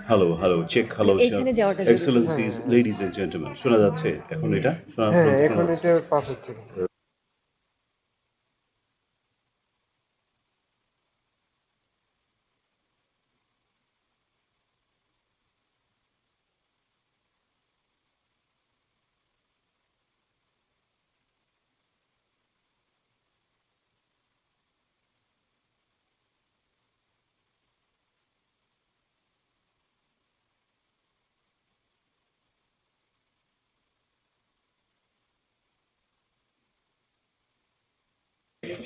Hello, hello, check, hello, এইখানে যাওয়াটা জরুরি। এক্সেলেন্সিজ, লেডিজ এন্ড জেন্টলম্যান, শোনা যাচ্ছে এখন এটা? হ্যাঁ, শোনা এখন যাচ্ছে? এটা পাস হচ্ছে।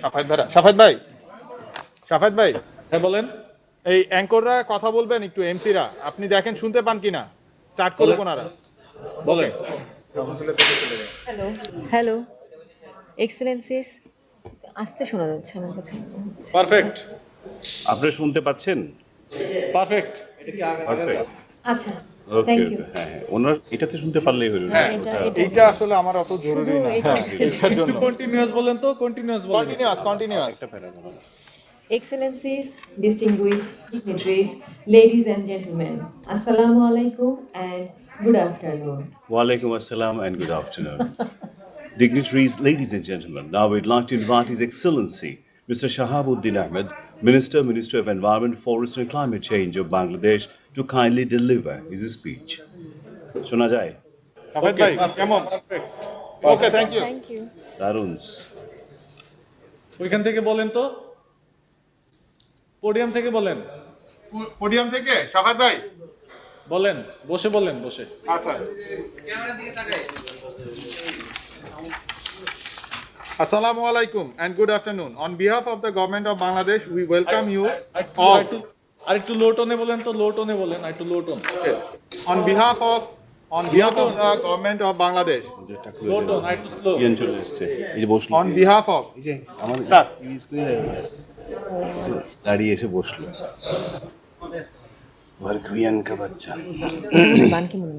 সাফায়েত ভাই, হ্যাঁ বলেন। এই অ্যাঙ্কররা কথা বলবেন একটু, এমসিরা আপনি দেখেন শুনতে পান কিনা, স্টার্ট করুক বলেন ওনারা। বলেন। হ্যালো হ্যালো এক্সেলেন্সিস, আসতে শোনা যাচ্ছে আমার কাছে। পারফেক্ট আপনারা শুনতে পাচ্ছেন? পারফেক্ট। পারফেক্ট। আচ্ছা, ওকে, থ্যাংক ইউ। ওকে, হ্যাঁ, হ্যাঁ, ওনার এটাতে শুনতে পারলেই হলো না। হ্যাঁ, ওটা এইটা আসলে আমার অত জরুরি না। এটা এটার একটু জন্য কন্টিনিউয়াস বলেন তো, কন্টিনিউয়াস বলেন। কন্টিনিউয়াস। একটা প্যারা ধরো। Excellencies, distinguished dignitaries, ladies and gentlemen, Assalamu alaikum and good afternoon. Walaikum assalam and good afternoon. Dignitaries, ladies and gentlemen, now we'd like to invite His Excellency, Mr. Shahabuddin Ahmed, Minister of Environment, Forest and Climate Change of Bangladesh, to kindly deliver his speech. শোনা যায়? সাফায়েত ভাই কেমন? ওকে, thank you. Thank you. দারুণ। ওইখান থেকে বলেন তো, podium থেকে বলেন। পোডিয়াম থেকে সাফায়েত ভাই বলেন, বসে বলেন, বসে। আচ্ছা। Assalamu alaikum and good afternoon. On behalf of the government of Bangladesh, we welcome you all. আর একটু লো টোনে বলেন তো, লো টোনে বলেন, আর একটু low tone. On behalf of the government of Bangladesh, low tone, আর একটু স্লো। ইয়ান চলে এসছে, এই যে বসলো। on behalf of এই যে আমার টিভি স্ক্রিনে দাঁড়িয়ে এসে বসলো। ভরকুইয়ান কা বাচ্চা। Ban Ki-moon.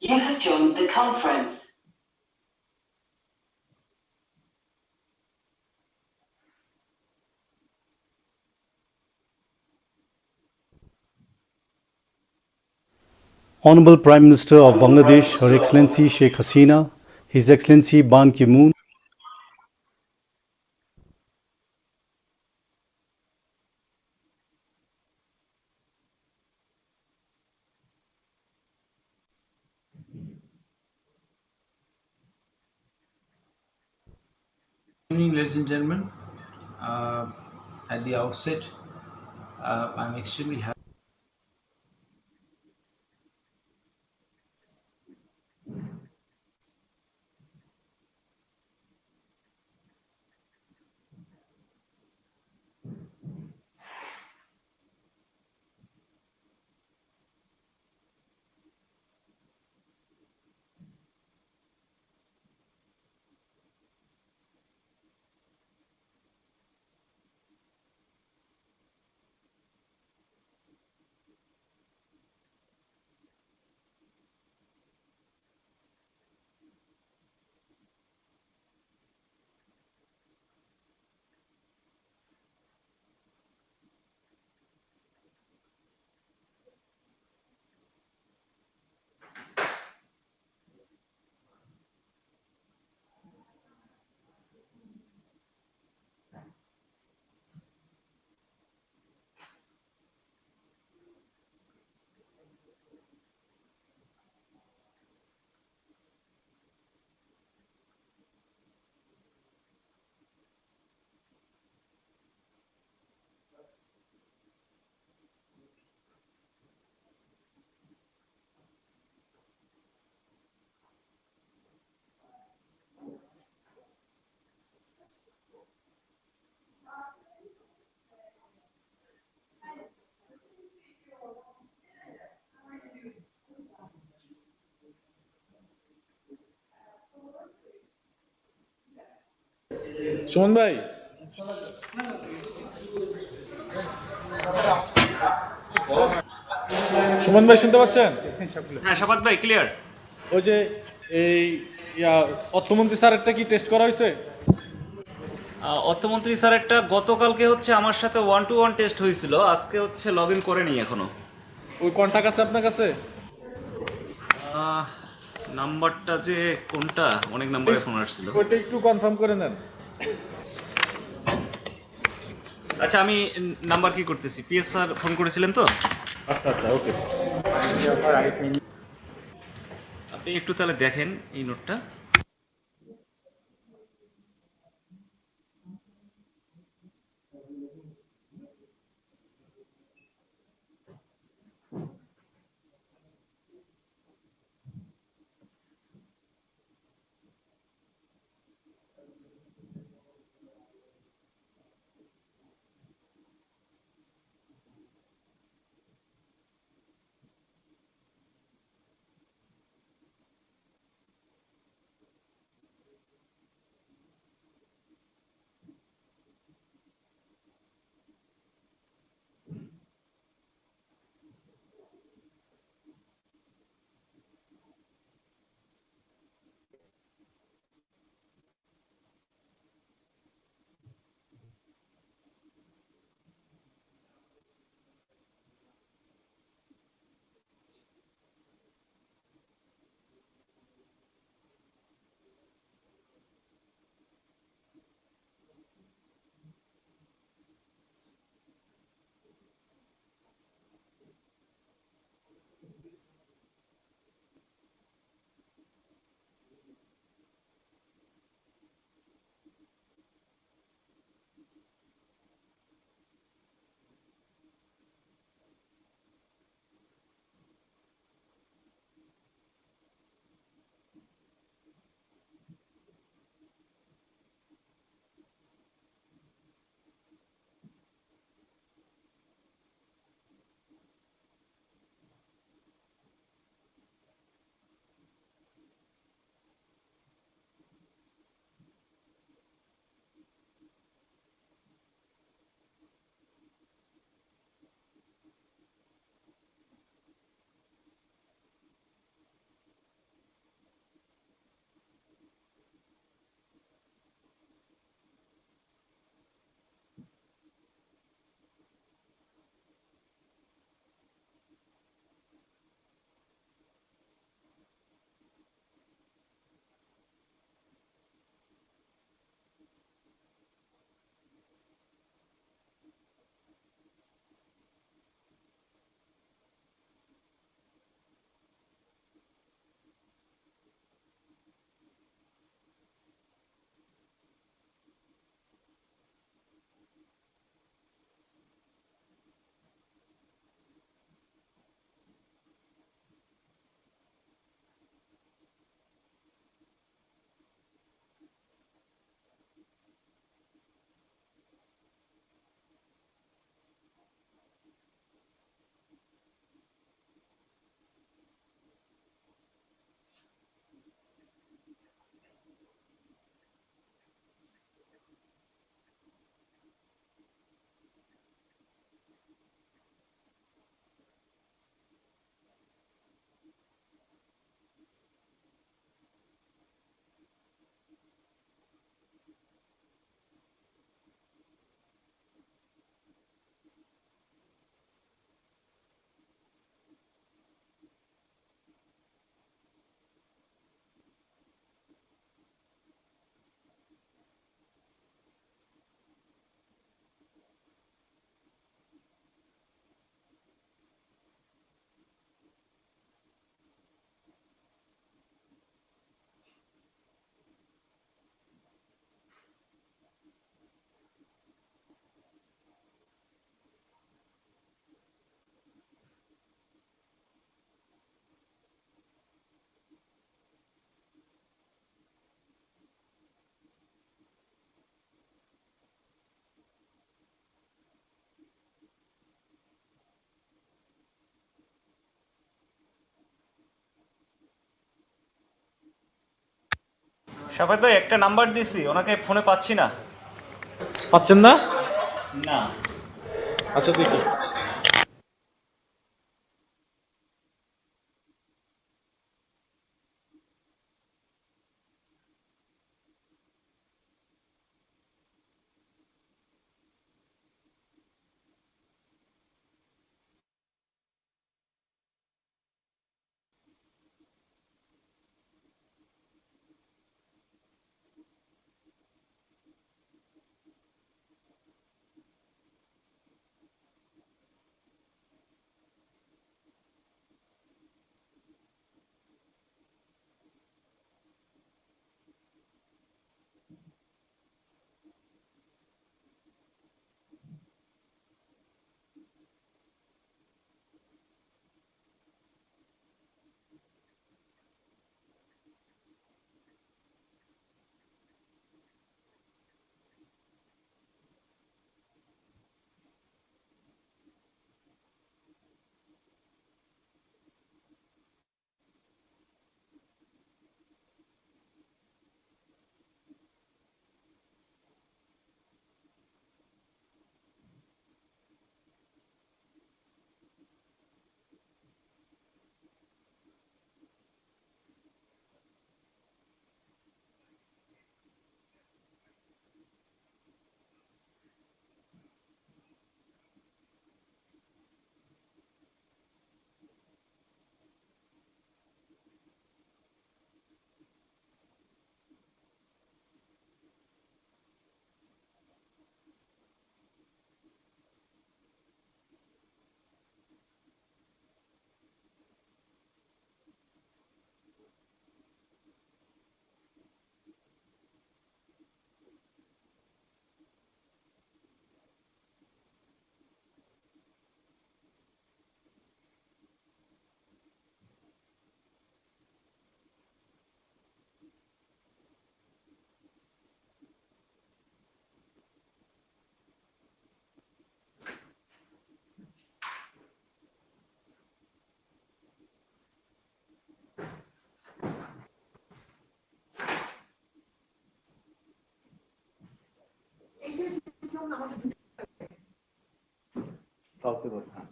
You have joined the conference. Honorable Prime Minister of Bangladesh, Her Excellency Sheikh Hasina, His Excellency Ban Ki-moon, Good evening, ladies and gentlemen. At the outset, I'm extremely happy. Suman ভাই, সুমন ভাই শুনতে পাচ্ছেন? হ্যাঁ শাফাত ভাই clear. ওই যে এই অর্থমন্ত্রী স্যারেরটা কি টেস্ট করা হয়েছে? অর্থমন্ত্রী স্যারেরটা গতকালকে হচ্ছে আমার সাথে 1-to-1 টেস্ট হয়েছিল, আজকে হচ্ছে লগ ইন করেনি এখনো। ওই কন্টাক্ট আছে আপনার কাছে? আহ, নাম্বারটা যে কোনটা, অনেক নাম্বারে ফোন আসছিল। ওইটা একটু কনফার্ম করে নেন। আচ্ছা আমি নাম্বার কি করতেছি, পিএস স্যার ফোন করেছিলেন তো? আচ্ছা আচ্ছা, ওকে। আপনি একটু তাহলে দেখেন এই নোটটা। শাফাত ভাই একটা নাম্বার দিছি, ওনাকে ফোনে পাচ্ছি না। পাচ্ছেন না? না। আচ্ছা দেখি। কাউকে বলবো না।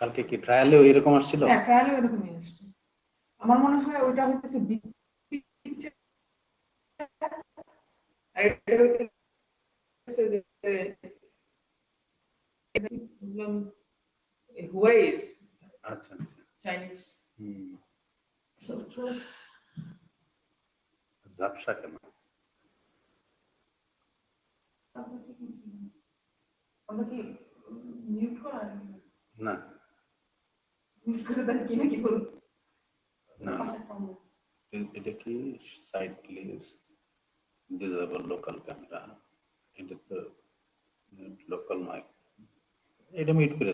কালকে কি ট্রায়ালেও এরকম আসছিল? হ্যাঁ, ট্রায়ালও এরকমই আসছে। আমার মনে হয় ওইটা হচ্ছে আর এটা হচ্ছে যে বুঝলাম হুয়াই আচ্ছা আচ্ছা। Chinese software. ঝাপসা কেন? আমরা কি মিউট করা? না মিউট করে দেন কি নাকি বলুন? না, এটা কি side please disable local camera, এটা তো লোকাল মাইক, এটা মিউট করে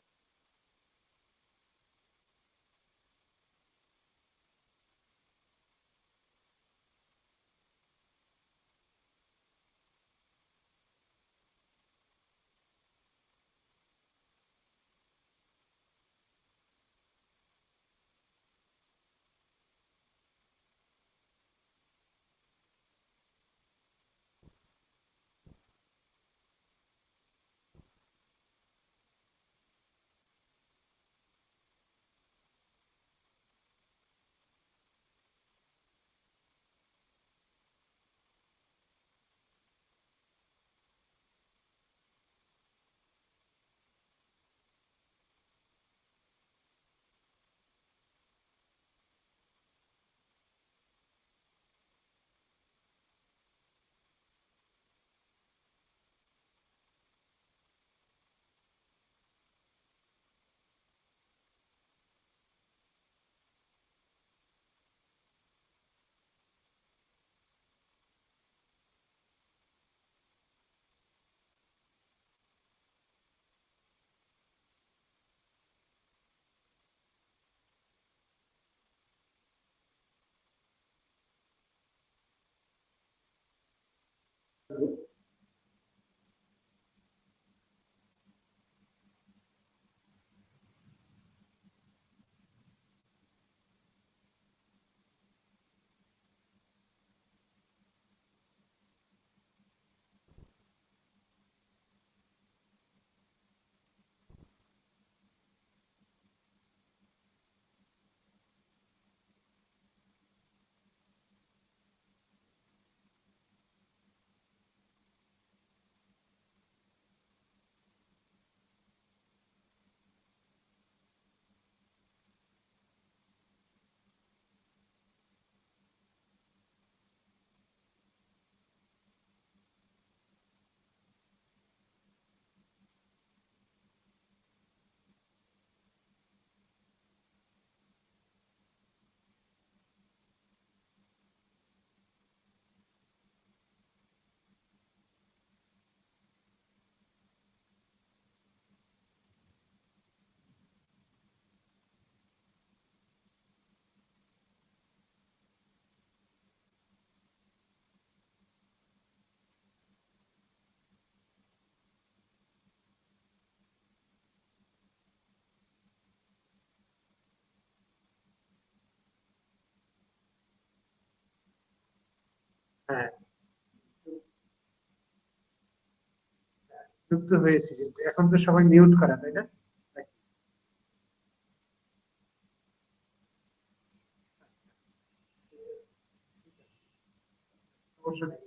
হ্যাঁ যুক্ত হয়েছি, কিন্তু এখন তো সবাই মিউট করা, তাই না? সমস্যা নেই।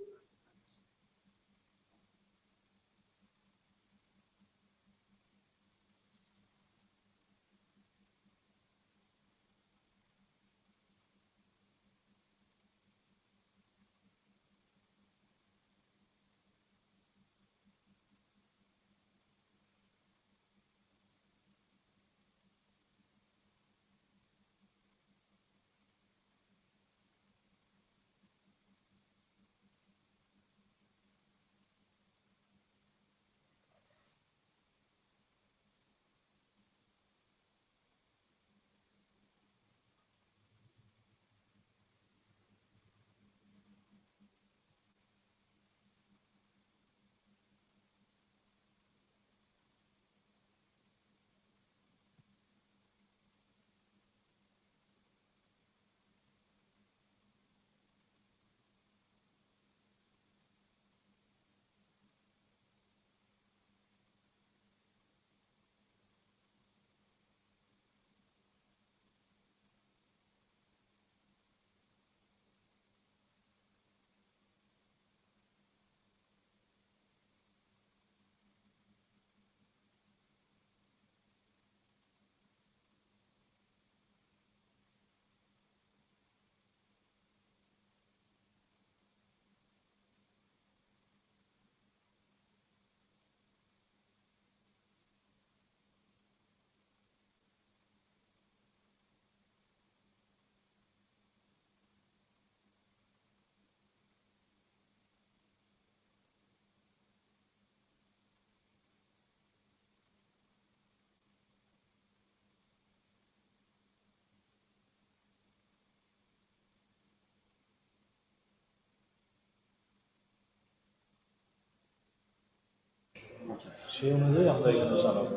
সেই অনুযায়ী আমরা এখানে চালাবো।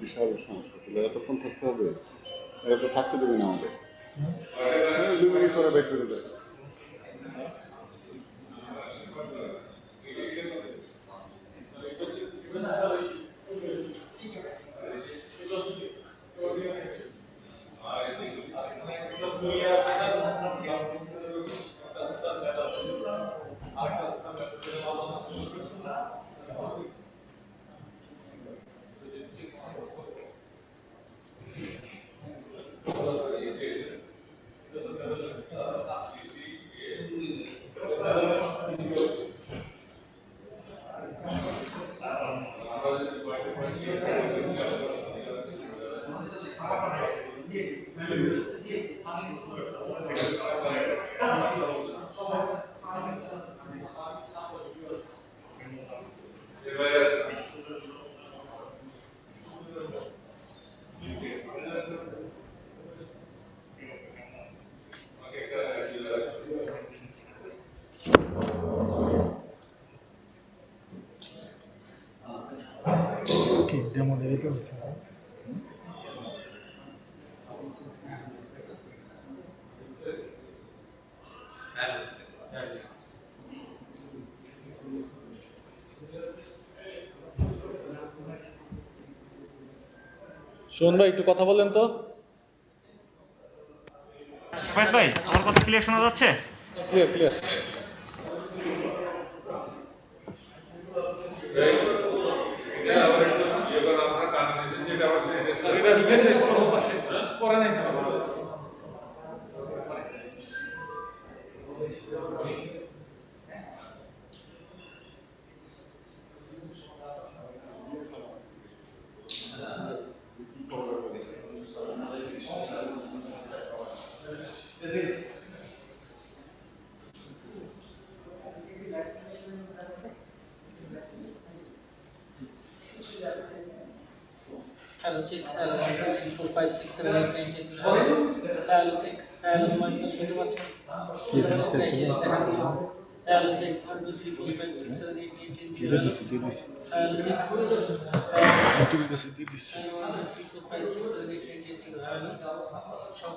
বিশাল সমস্যা, এতক্ষণ থাকতে হবে, এত থাকতে দেবে না আমাদের, 2 মিনিট পরে বের করে দেয়। ডেমো দেখে তো হচ্ছে। শোন ভাই, একটু কথা বলেন তো। ভাই আমার কথা ক্লিয়ার শোনা যাচ্ছে? Clear clear. Hello, check. Hello, 1, 2, 3, 4, 5, 6, 7, 8, 9, 10, 11. Hello, check. Hello, Mancha, শুনতে পাচ্ছেন? Hello, check. 1, 2, 3, 4, 5, 6, 7, 8, 9, 10, 11. Hello, check. Hello, 1, 2, 3, 4, 5, 6, 7, 8, 9, 10, 11. সব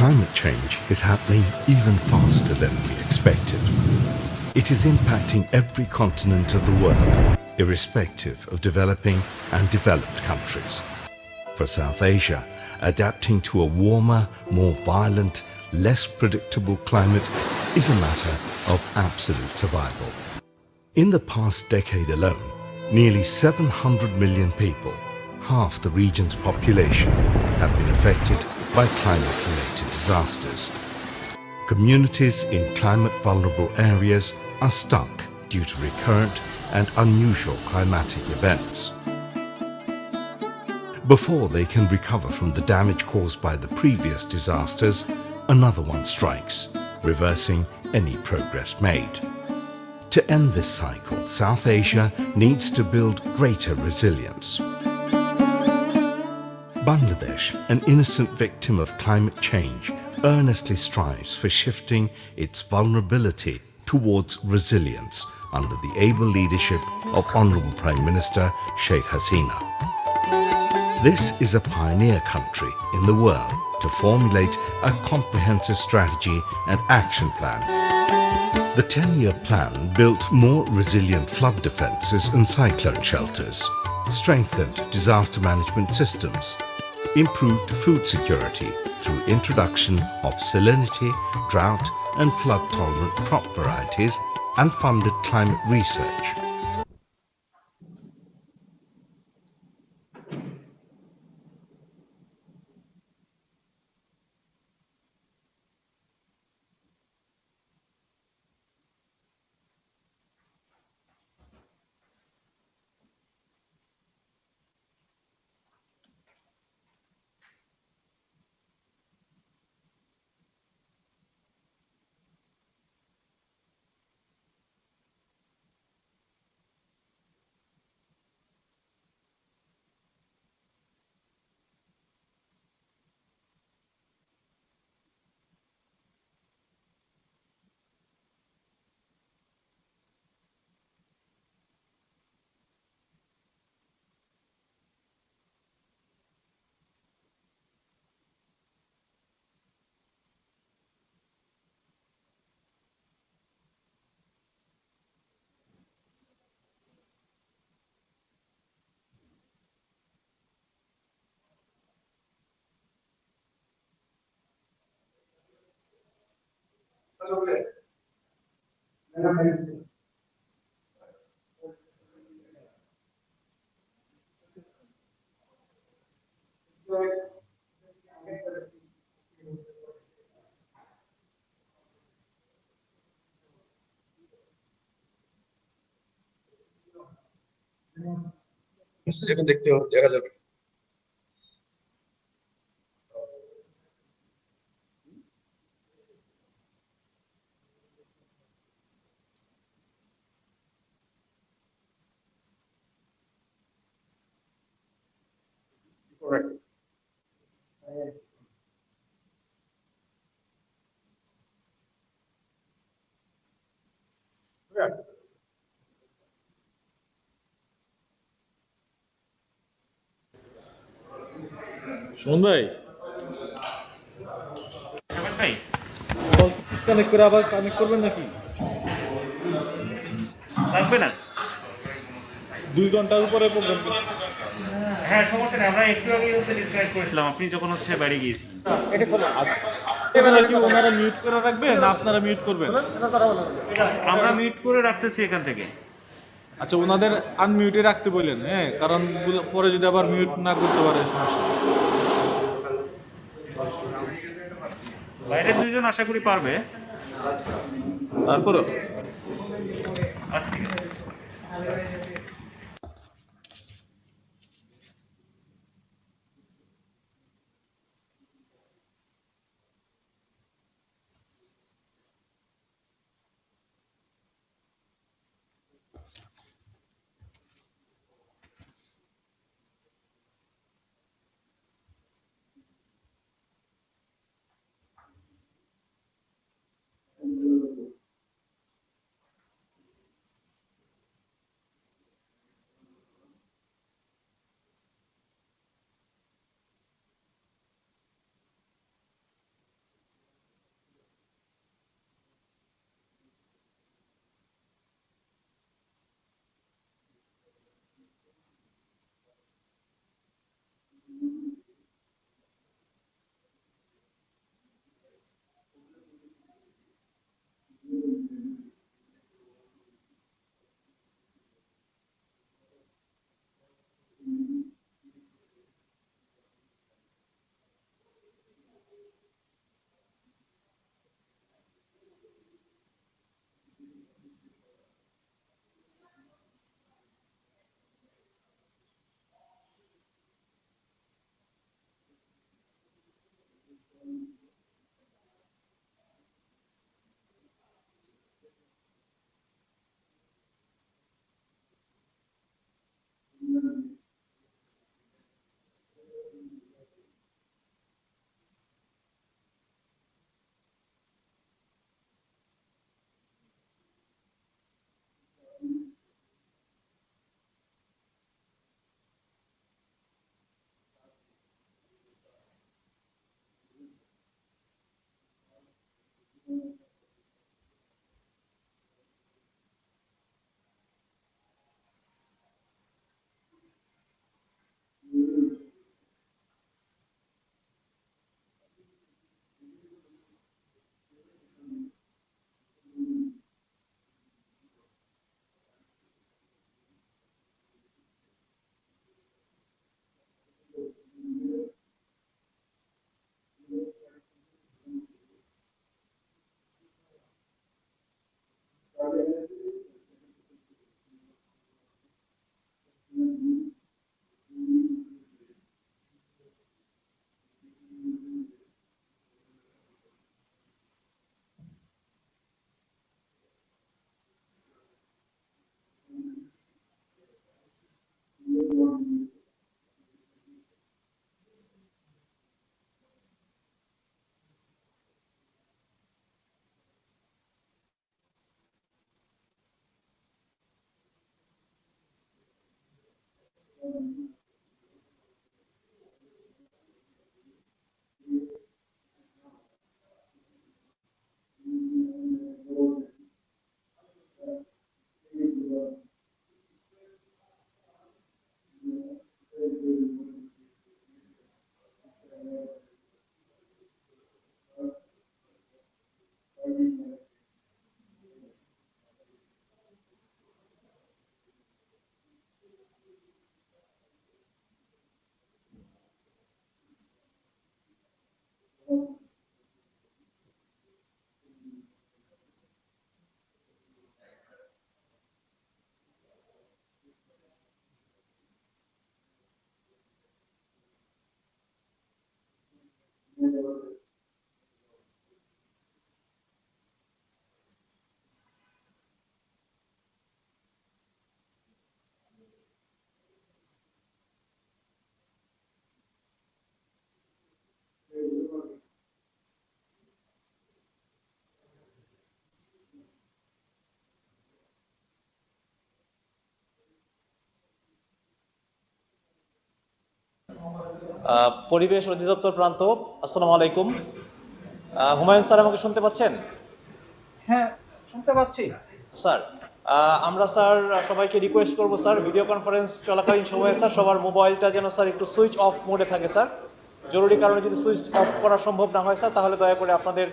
climate change is happening even faster than we expected. It is impacting every continent of the world, irrespective of developing and developed countries. For South Asia, adapting to a warmer, more violent, less predictable climate is a matter of absolute survival. In the past decade alone, nearly 700 million people, half the region's population, have been affected by climate-related disasters. Communities in climate-vulnerable areas are stuck due to recurrent and unusual climatic events. Before they can recover from the damage caused by the previous disasters, another one strikes, reversing any progress made. To end this cycle, South Asia needs to build greater resilience. Bangladesh, an innocent victim of climate change, earnestly strives for shifting its vulnerability towards resilience under the able leadership of Honourable Prime Minister Sheikh Hasina. This is a pioneer country in the world to formulate a comprehensive strategy and action plan. The 10-year plan built more resilient flood defences and cyclone shelters, strengthened disaster management systems, improved food security through introduction of salinity, drought and flood-tolerant crop varieties, and funded climate research. এখন দেখতে দেখা যাবে। Correct. Yeah. শোন ভাই, ভাই disconnect করে আবার connect করবেন নাকি? লাগবে না। 2 ঘন্টার উপরে প্রোগ্রাম। হ্যাঁ সমস্যা নেই, আমরা একটু আগে ডিসকানেক্ট করেছিলাম, আপনি যখন বাইরে গিয়েছিলেন। এটা খোলো। এবারে কি ওনারা মিউট করে রাখবে না আপনারা মিউট করবেন? আমরা মিউট করে রাখতেছি এখান থেকে। আচ্ছা, ওনাদের আনমিউটে রাখতে বললেন, হ্যাঁ, কারণ পরে যদি আবার মিউট না করতে পারে সমস্যা। বাইরের দুইজন আশা করি পারবে। তারপরে আচ্ছা ঠিক আছে। পরিবেশ অধিদপ্তর প্রান্ত, আসসালামু আলাইকুম। হুমায়ুন স্যার আমাকে শুনতে পাচ্ছেন? হ্যাঁ, শুনতে পাচ্ছি স্যার, আমরা স্যার সবাইকে রিকোয়েস্ট করব স্যার, ভিডিও কনফারেন্স চলাকালীন সময়ে স্যার সবার মোবাইলটা যেন স্যার একটু সুইচ অফ মোডে থাকে স্যার। জরুরি কারণে যদি সুইচ অফ করা সম্ভব না হয় স্যার, তাহলে দয়া করে আপনাদের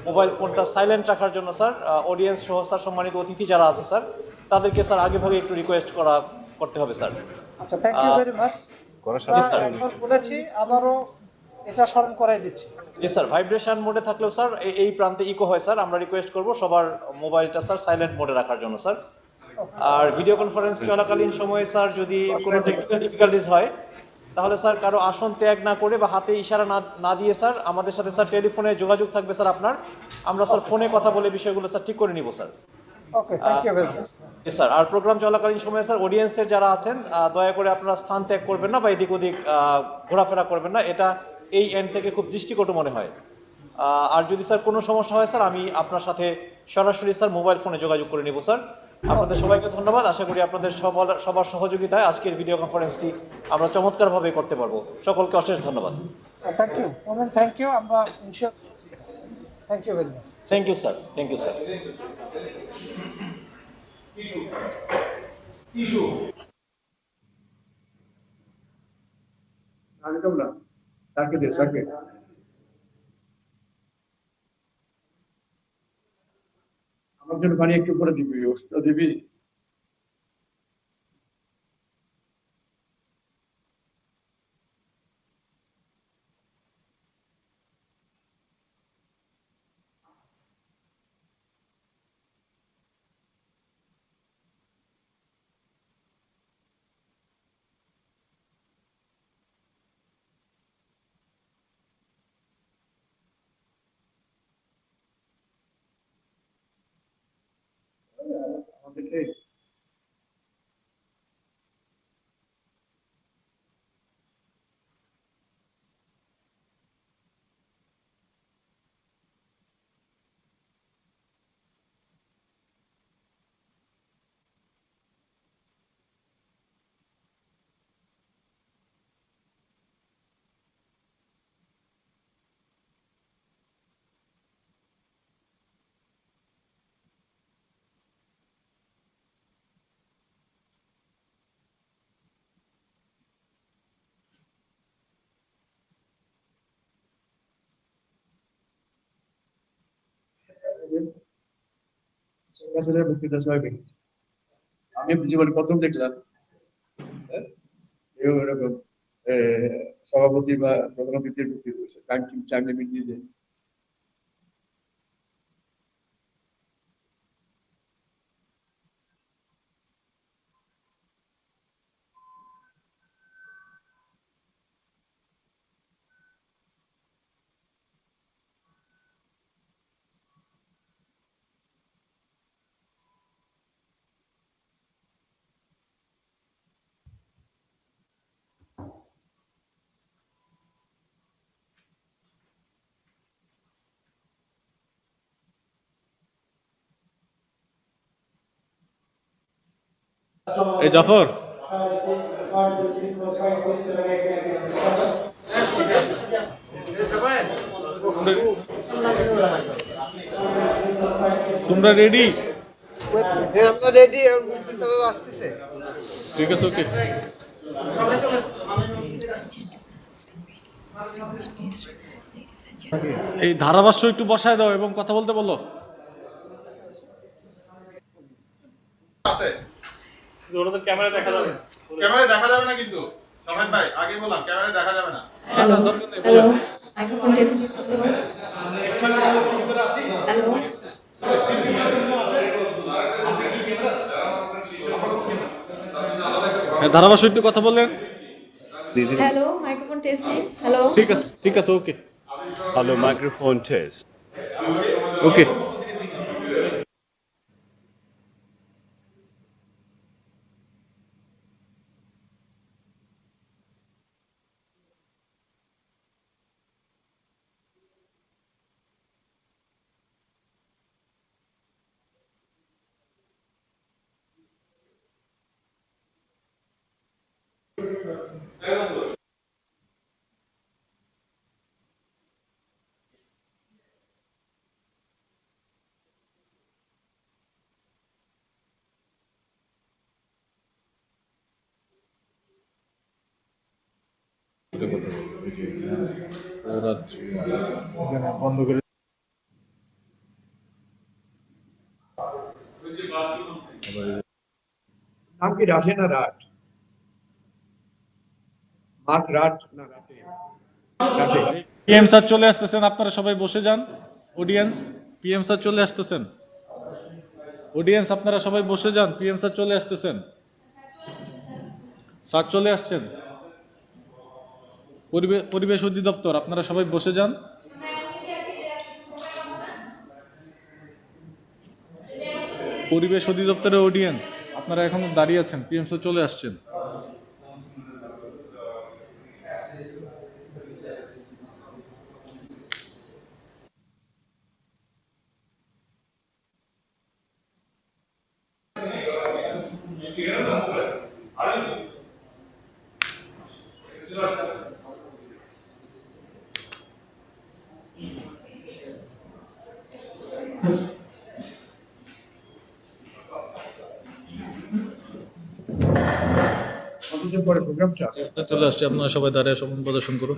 মোবাইল ফোনটা সাইলেন্ট রাখার জন্য স্যার অডিয়েন্স সহ স্যার সম্মানিত অতিথি যারা আছে স্যার তাদেরকে স্যার আগেভাগে একটু রিকোয়েস্ট করতে হবে স্যার। আচ্ছা, থ্যাংক ইউ ভেরি মাচ। একবার বলেছি, আবারও এটা স্মরণ করাই দিচ্ছি। জি স্যার, ভাইব্রেশন মোডে থাকলেও স্যার এই প্রান্তে ইকো হয় স্যার, আমরা রিকোয়েস্ট করব সবার মোবাইলটা স্যার সাইলেন্ট মোডে রাখার জন্য স্যার। আর ভিডিও কনফারেন্স চলাকালীন সময়ে স্যার যদি কোনো টেকনিক্যাল ডিফিকাল্টিস হয় তাহলে স্যার কারো আসন ত্যাগ না করে বা হাতে ইশারা না দিয়ে স্যার আমাদের সাথে স্যার টেলিফোনে যোগাযোগ থাকবে স্যার আপনার, আমরা স্যার ফোনে কথা বলে বিষয়গুলো স্যার ঠিক করে নিব sir. Okay, thank you very much. জি স্যার, আর প্রোগ্রাম চলাকালীন সময়ে স্যার অডিয়েন্সের যারা আছেন দয়া করে আপনারা স্থান ত্যাগ করবেন না বা এদিক ওদিক ঘোরাফেরা করবেন না, এটা এই এন্ড থেকে খুব দৃষ্টিকটু মনে হয়। আর যদি স্যার কোনো সমস্যা হয় স্যার আমি আপনার সাথে সরাসরি স্যার মোবাইল ফোনে যোগাযোগ করে নিব স্যার। আপনাদের সবাইকে ধন্যবাদ, আশা করি আপনাদের সবার সহযোগিতায় আজকের ভিডিও কনফারেন্সটি আমরা চমৎকারভাবে করতে পারবো। সকলকে অশেষ ধন্যবাদ। Thank you, thank you. আমরা thank you very much. Thank you sir, thank you sir. স্যারকে দে, স্যারকে। আমার জন্য পানি একটু করে দিবি, ওষুধটা দিবি। আমাদের শেখ হাসিনার বক্তৃতা 6 মিনিট। আমি জীবনে প্রথম দেখলাম এরকম সভাপতি বা প্রধান অতিথির বক্তৃতা টাইম লিমিট দিয়ে দেয়। এই জাফর তোমরা রেডি? হ্যাঁ আমরা রেডি, আর মুফতি স্যার আসতেছে। ঠিক আছে, ওকে। এই ধারাভাষ্য একটু বসায় দাও এবং কথা বলতে বলো। ওনাদের ক্যামেরা দেখা যাবে, ক্যামেরা দেখা যাবে না কিন্তু শাহেদ ভাই, আগে বললাম ক্যামেরা দেখা যাবে না। Hello hello microphone test. Hello ধারাভাষ্য একটু কথা বললেন। Hello microphone testing. হ্যালো ঠিক আছে, ওকে। Hello, microphone test. ওকে। বন্ধ করে নাম কি রাশে না রাট? মাঠ রাট না রাটে? পিএম স্যার চলে আসতেছেন, আপনারা সবাই বসে যান। অডিয়েন্স, পিএম স্যার চলে আসতেছেন। অডিয়েন্স আপনারা সবাই বসে যান, পিএম স্যার চলে আসতেছেন। স্যার চলে আসছেন। পরিবেশ অধিদপ্তর আপনারা সবাই বসে যান। পরিবেশ অধিদপ্তরের অডিয়েন্স আপনারা এখনো দাঁড়িয়ে আছেন, পিএম স্যার চলে আসছেন। কতদিন পরে প্রোগ্রামটা চলে আসছে, আপনারা সবাই দাঁড়িয়ে সম্মান প্রদর্শন করুন।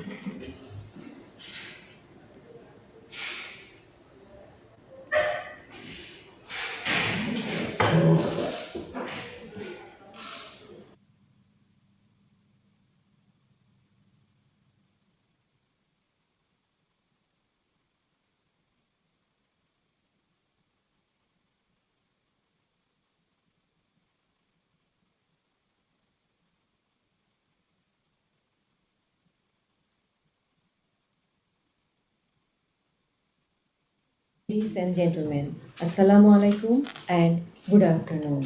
Ladies and gentlemen, Assalamu alaikum and good afternoon.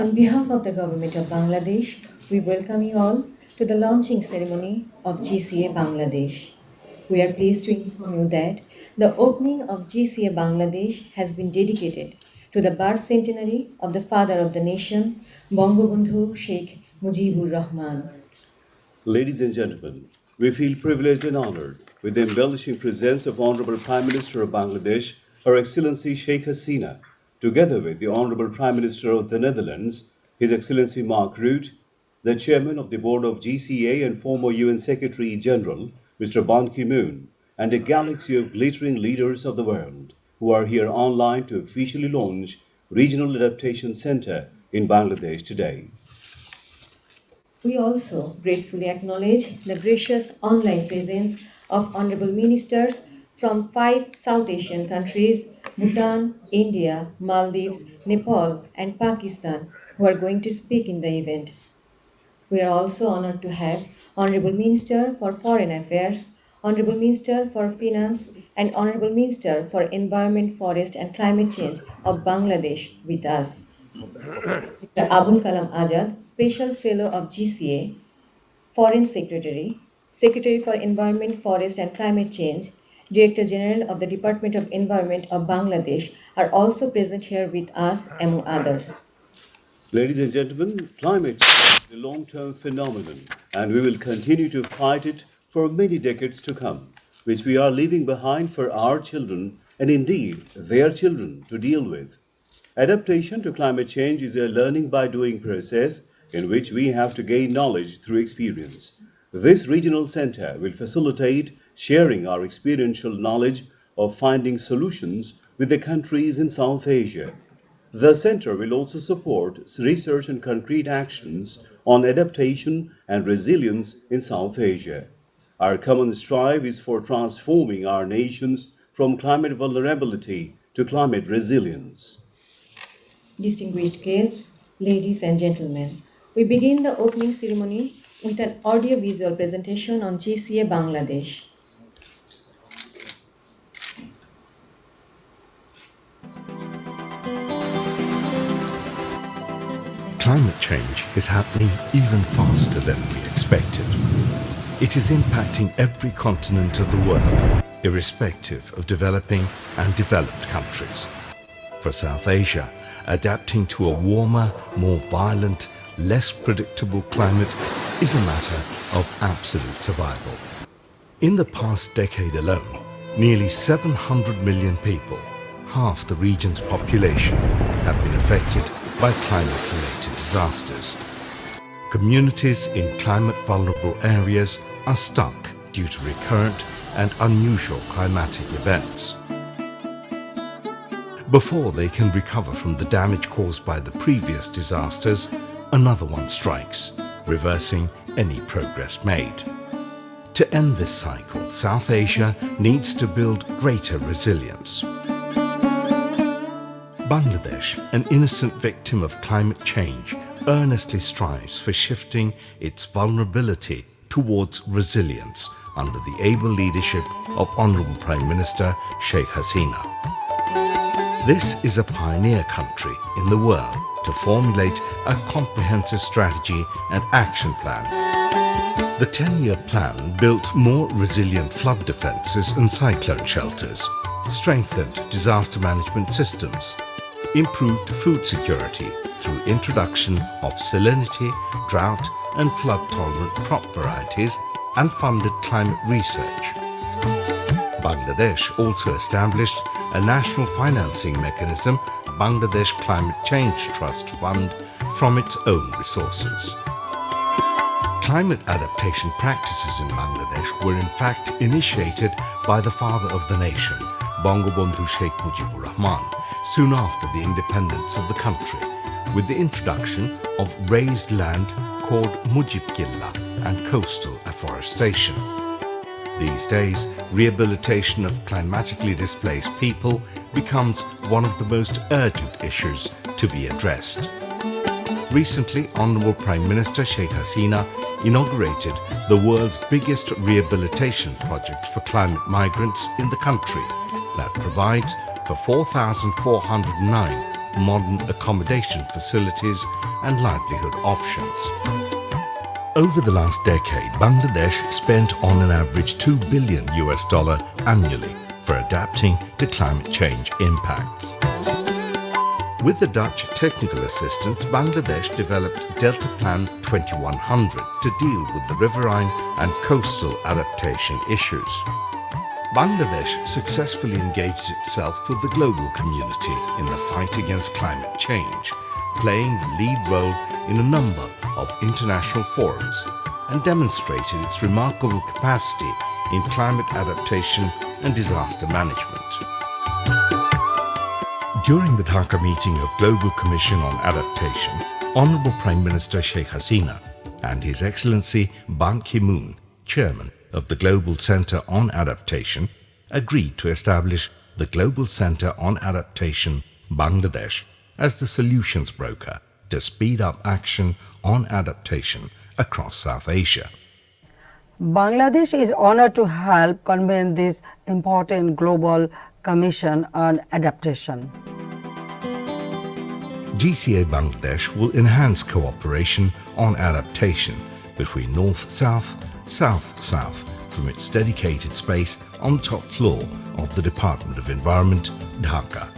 On behalf of the Government of Bangladesh, we welcome you all to the launching ceremony of GCA Bangladesh. We are pleased to inform you that the opening of GCA Bangladesh has been dedicated to the birth centenary of the father of the nation, Bangabandhu Sheikh Mujibur Rahman. Ladies and gentlemen, we feel privileged and honored with the embellishing presence of Honorable Prime Minister of Bangladesh, Her Excellency Sheikh Hasina, together with the Honorable Prime Minister of the Netherlands, His Excellency Mark Rutte, the Chairman of the Board of GCA and former UN Secretary General, Mr. Ban Ki-moon, and a galaxy of glittering leaders of the world, who are here online to officially launch Regional Adaptation Center in Bangladesh today. We also gratefully acknowledge the gracious online presence of honorable ministers from 5 South Asian countries, Bhutan, India, Maldives, Nepal, and Pakistan, who are going to speak in the event. We are also honored to have Honorable Minister for Foreign Affairs, Honorable Minister for Finance, and Honorable Minister for Environment, Forest and Climate Change of Bangladesh with us. Mr. Abul Kalam Azad, Special Fellow of GCA, Foreign Secretary, Secretary for Environment, Forest and Climate Change, Director General of the Department of Environment of Bangladesh are also present here with us, among others. Ladies and gentlemen, climate change is a long-term phenomenon, and we will continue to fight it for many decades to come, which we are leaving behind for our children and indeed their children to deal with. Adaptation to climate change is a learning by doing process in which we have to gain knowledge through experience. This regional center will facilitate sharing our experiential knowledge of finding solutions with the countries in South Asia. The center will also support research and concrete actions on adaptation and resilience in South Asia. Our common strive is for transforming our nations from climate vulnerability to climate resilience. Distinguished guests, ladies and gentlemen, we begin the opening ceremony with an audio-visual presentation on GCA Bangladesh. Climate change is happening even faster than we expected. It is impacting every continent of the world, irrespective of developing and developed countries. For South Asia, adapting to a warmer, more violent, less predictable climate is a matter of absolute survival. In the past decade alone, nearly 700 million people, half the region's population, have been affected by climate-related disasters. Communities in climate-vulnerable areas are stuck due to recurrent and unusual climatic events. Before they can recover from the damage caused by the previous disasters, another one strikes, reversing any progress made. To end this cycle, South Asia needs to build greater resilience. Bangladesh, an innocent victim of climate change, earnestly strives for shifting its vulnerability towards resilience under the able leadership of Honorable Prime Minister Sheikh Hasina. This is a pioneer country in the world to formulate a comprehensive strategy and action plan. The 10-year plan built more resilient flood defences and cyclone shelters, strengthened disaster management systems, improved food security through introduction of salinity, drought and flood-tolerant crop varieties, and funded climate research. Bangladesh also established a national financing mechanism, Bangladesh Climate Change Trust Fund, from its own resources. Climate adaptation practices in Bangladesh were in fact initiated by the father of the nation, Bangabandhu Sheikh Mujibur Rahman, soon after the independence of the country, with the introduction of raised land called Mujib Killa and coastal afforestation. These days, rehabilitation of climatically displaced people becomes one of the most urgent issues to be addressed. Recently, Honorable Prime Minister Sheikh Hasina inaugurated the world's biggest rehabilitation project for climate migrants in the country that provides for 4,409 modern accommodation facilities and livelihood options. Over the last decade, Bangladesh spent on an average $2 billion annually for adapting to climate change impacts. With the Dutch technical assistance, Bangladesh developed Delta Plan 2100 to deal with the riverine and coastal adaptation issues. Bangladesh successfully engaged itself with the global community in the fight against climate change, playing the lead role in a number of international forums, and demonstrated its remarkable capacity in climate adaptation and disaster management. During the Dhaka meeting of Global Commission on Adaptation, Honorable Prime Minister Sheikh Hasina and His Excellency Ban Ki-moon, Chairman of the Global Center on Adaptation, agreed to establish the Global Center on Adaptation Bangladesh as the solutions broker to speed up action on adaptation across South Asia. Bangladesh is honored to help convene this important global commission on adaptation. GCA Bangladesh will enhance cooperation on adaptation between North-South, South-South from its dedicated space on top floor of the Department of Environment, Dhaka.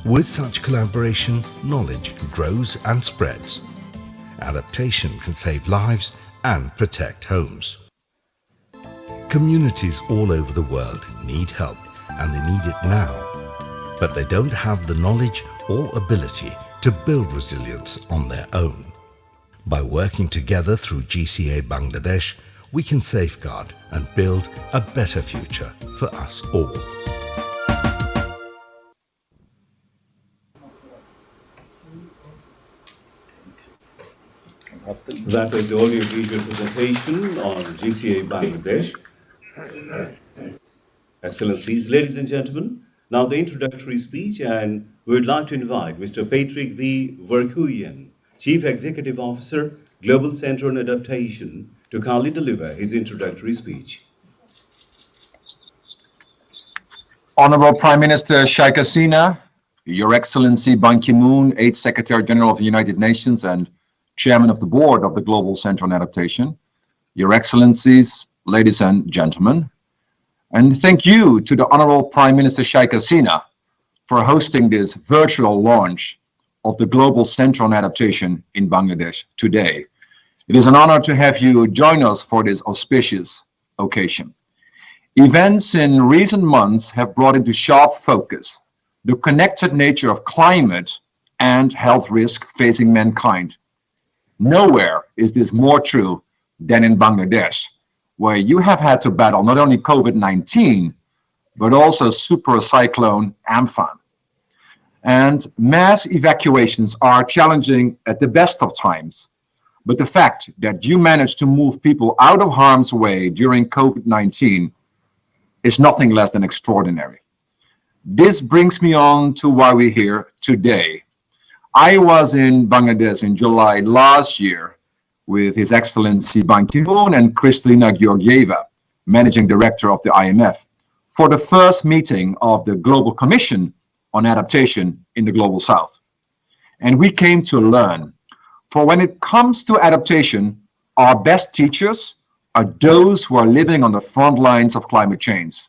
With such collaboration, knowledge grows and spreads. Adaptation can save lives and protect homes. Communities all over the world need help, and they need it now. But they don't have the knowledge or ability to build resilience on their own. By working together through GCA Bangladesh, we can safeguard and build a better future for us all. That was the audio-visual presentation on GCA Bangladesh. Excellencies, ladies and gentlemen, now the introductory speech, and we would like to invite Mr. Patrick V. Verkuyen, Chief Executive Officer, Global Center on Adaptation, to kindly deliver his introductory speech. Honorable Prime Minister Sheikh Hasina, Your Excellency Ban Ki-moon, 8th Secretary General of the United Nations and Chairman of the Board of the Global Center on Adaptation, Your Excellencies, ladies and gentlemen, and thank you to the Honorable Prime Minister Sheikh Hasina for hosting this virtual launch of the Global Center on Adaptation in Bangladesh today. It is an honor to have you join us for this auspicious occasion. Events in recent months have brought into sharp focus the connected nature of climate and health risk facing mankind. Nowhere is this more true than in Bangladesh, where you have had to battle not only COVID-19, but also super cyclone Amphan. And mass evacuations are challenging at the best of times. But the fact that you managed to move people out of harm's way during COVID-19 is nothing less than extraordinary. This brings me on to why we're here today. I was in Bangladesh in July last year with His Excellency Ban Ki-moon and Kristalina Georgieva, Managing Director of the IMF, for the first meeting of the Global Commission on Adaptation in the Global South. And we came to learn, for when it comes to adaptation, our best teachers are those who are living on the front lines of climate change.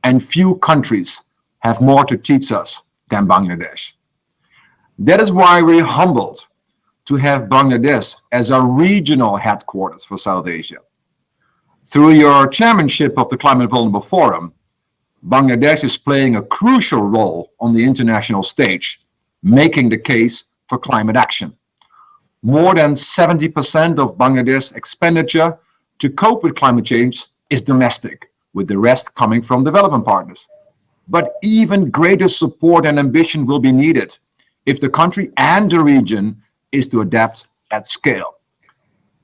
And few countries have more to teach us than Bangladesh. That is why we're humbled to have Bangladesh as our regional headquarters for South Asia. Through your chairmanship of the Climate Vulnerable Forum, Bangladesh is playing a crucial role on the international stage, making the case for climate action. More than 70% of Bangladesh's expenditure to cope with climate change is domestic, with the rest coming from development partners. But even greater support and ambition will be needed if the country and the region is to adapt at scale.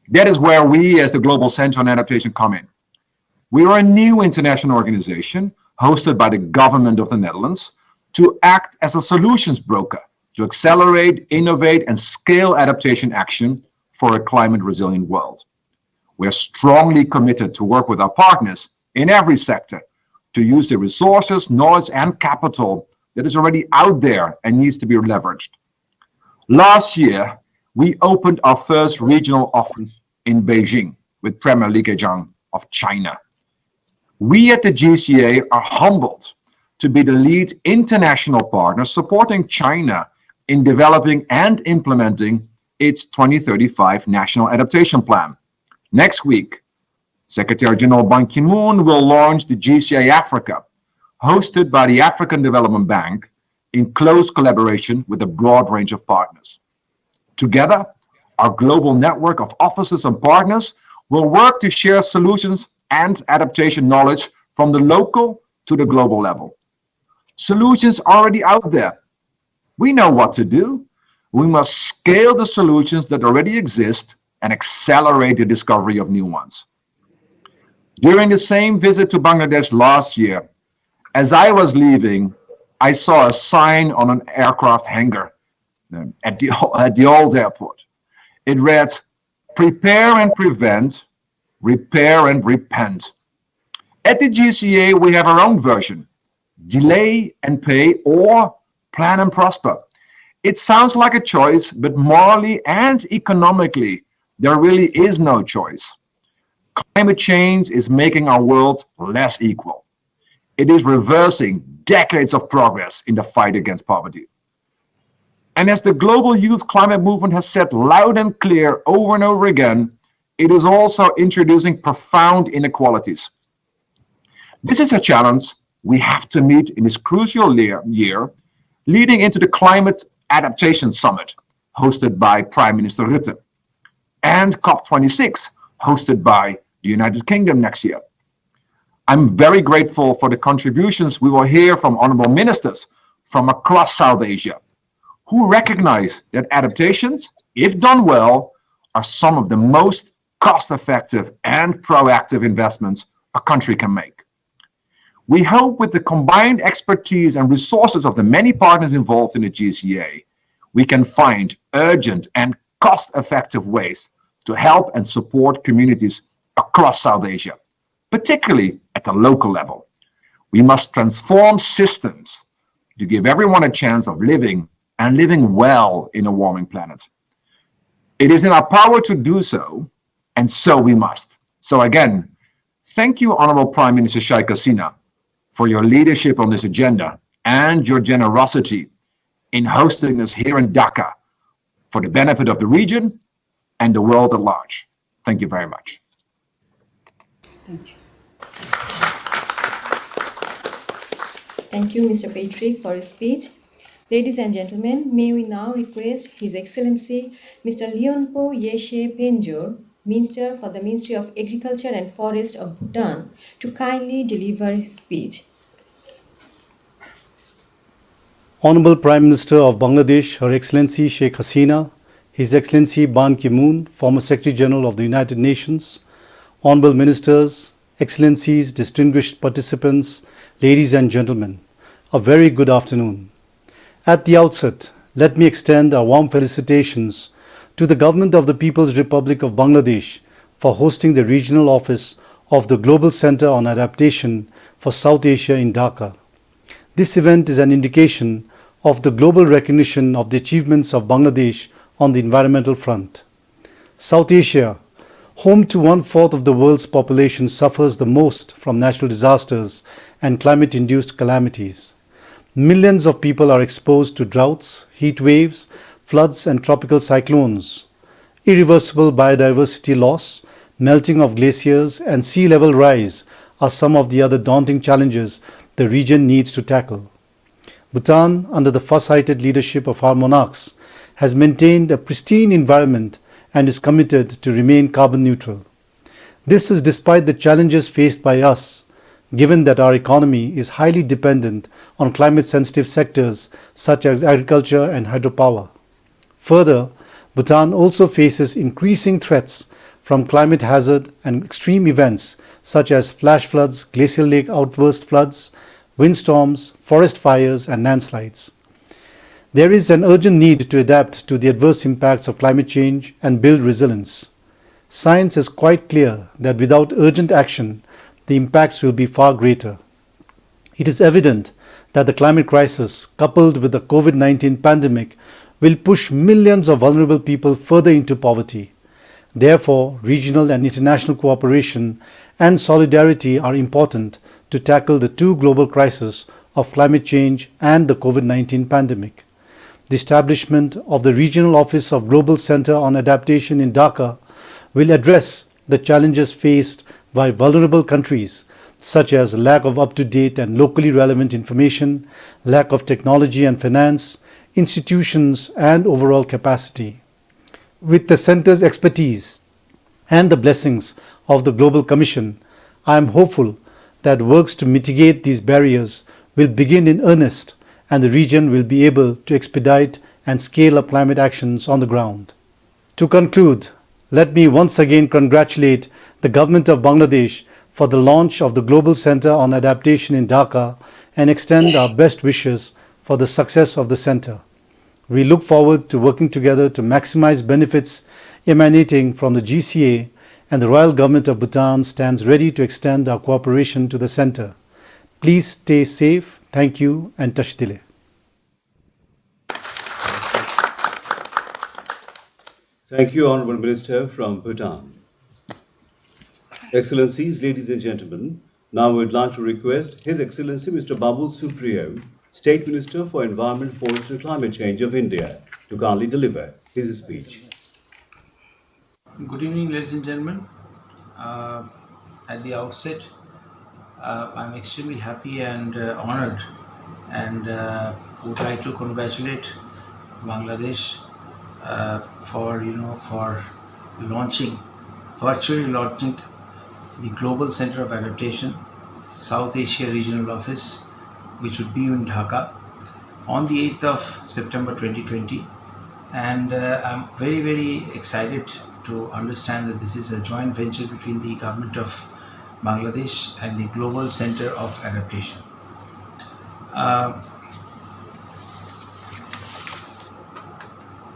That is where we as the Global Center on Adaptation come in. We are a new international organization hosted by the government of the Netherlands to act as a solutions broker to accelerate, innovate, and scale adaptation action for a climate resilient world. We are strongly committed to work with our partners in every sector to use the resources, knowledge, and capital that is already out there and needs to be leveraged. Last year, we opened our first regional office in Beijing with Premier Li Keqiang of China. We at the GCA are humbled to be the lead international partner supporting China in developing and implementing its 2035 National Adaptation Plan. Next week, Secretary General Ban Ki-moon will launch the GCA Africa, hosted by the African Development Bank in close collaboration with a broad range of partners. Together, our global network of offices and partners will work to share solutions and adaptation knowledge from the local to the global level. Solutions already out there. We know what to do. We must scale the solutions that already exist and accelerate the discovery of new ones. During the same visit to Bangladesh last year, as I was leaving, I saw a sign on an aircraft hangar at the old airport. It read, "Prepare and prevent, repair and repent." At the GCA, we have our own version, delay and pay or plan and prosper. It sounds like a choice, but morally and economically, there really is no choice. Climate change is making our world less equal. It is reversing decades of progress in the fight against poverty. And as the global youth climate movement has said loud and clear over and over again, it is also introducing profound inequalities. This is a challenge we have to meet in this crucial year, leading into the Climate Adaptation Summit, hosted by Prime Minister Rutte, and COP26, hosted by the United Kingdom next year. I'm very grateful for the contributions we will hear from honorable ministers from across South Asia, who recognize that adaptations, if done well, are some of the most cost-effective and proactive investments a country can make. We hope with the combined expertise and resources of the many partners involved in the GCA, we can find urgent and cost-effective ways to help and support communities across South Asia, particularly at the local level. We must transform systems to give everyone a chance of living and living well in a warming planet. It is in our power to do so, and so we must. So again, thank you, Honorable Prime Minister Sheikh Hasina, for your leadership on this agenda and your generosity in hosting us here in Dhaka for the benefit of the region and the world at large. Thank you very much. Thank you. Thank you, Mr. Patrick, for his speech. Ladies and gentlemen, may we now request His Excellency Mr. Leonpo Yeshe Penjor, Minister for the Ministry of Agriculture and Forest of Bhutan, to kindly deliver his speech. Honorable Prime Minister of Bangladesh, Her Excellency Sheikh Hasina, His Excellency Ban Ki-moon, former Secretary General of the United Nations, Honorable Ministers, Excellencies, distinguished participants, ladies and gentlemen, a very good afternoon. At the outset, let me extend our warm felicitations to the Government of the People's Republic of Bangladesh for hosting the regional office of the Global Center on Adaptation for South Asia in Dhaka. This event is an indication of the global recognition of the achievements of Bangladesh on the environmental front. South Asia, home to 1/4 of the world's population, suffers the most from natural disasters and climate-induced calamities. Millions of people are exposed to droughts, heat waves, floods and tropical cyclones. Irreversible biodiversity loss, melting of glaciers and sea level rise are some of the other daunting challenges the region needs to tackle. Bhutan, under the far-sighted leadership of our monarchs, has maintained a pristine environment and is committed to remain carbon neutral. This is despite the challenges faced by us, given that our economy is highly dependent on climate-sensitive sectors such as agriculture and hydropower. Further, Bhutan also faces increasing threats from climate hazard and extreme events such as flash floods, glacial lake outburst floods, windstorms, forest fires, and landslides. There is an urgent need to adapt to the adverse impacts of climate change and build resilience. Science is quite clear that without urgent action, the impacts will be far greater. It is evident that the climate crisis, coupled with the COVID-19 pandemic, will push millions of vulnerable people further into poverty. Therefore, regional and international cooperation and solidarity are important to tackle the two global crises of climate change and the COVID-19 pandemic. The establishment of the Regional Office of Global Center on Adaptation in Dhaka will address the challenges faced by vulnerable countries, such as lack of up-to-date and locally relevant information, lack of technology and finance, institutions, and overall capacity. With the Center's expertise and the blessings of the Global Commission, I am hopeful that works to mitigate these barriers will begin in earnest and the region will be able to expedite and scale up climate actions on the ground. To conclude, let me once again congratulate the Government of Bangladesh for the launch of the Global Center on Adaptation in Dhaka and extend our best wishes for the success of the center. We look forward to working together to maximize benefits emanating from the GCA, and the Royal Government of Bhutan stands ready to extend our cooperation to the center. Please stay safe. Thank you and Tashdile. Thank you, Honorable Minister from Bhutan. Excellencies, ladies and gentlemen, now we would like to request His Excellency Mr. Babul Supriyo, State Minister for Environment, Forest and Climate Change of India, to kindly deliver his speech. Good evening, ladies and gentlemen. At the outset, I'm extremely happy and honored, and would like to congratulate Bangladesh for virtually launching the Global Center of Adaptation, South Asia Regional Office, which would be in Dhaka on the 8th of September 2020. And I'm very, very excited to understand that this is a joint venture between the government of Bangladesh and the Global Center of Adaptation.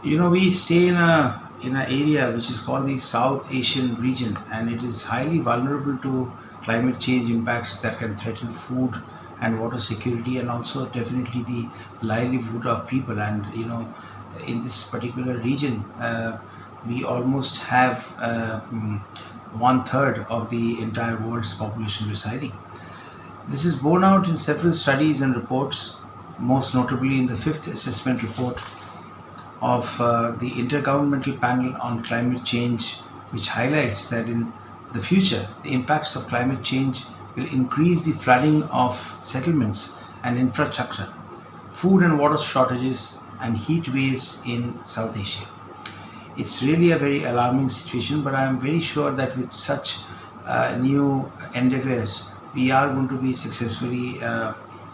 We stay in an area which is called the South Asian region, and it is highly vulnerable to climate change impacts that can threaten food and water security, and also definitely the livelihood of people. And in this particular region, we almost have 1/3 of the entire world's population residing. This is borne out in several studies and reports, most notably in the 5th assessment report of the Intergovernmental Panel on Climate Change, which highlights that in the future, the impacts of climate change will increase the flooding of settlements and infrastructure, food and water shortages, and heat waves in South Asia. It's really a very alarming situation, but I am very sure that with such new endeavors, we are going to be successfully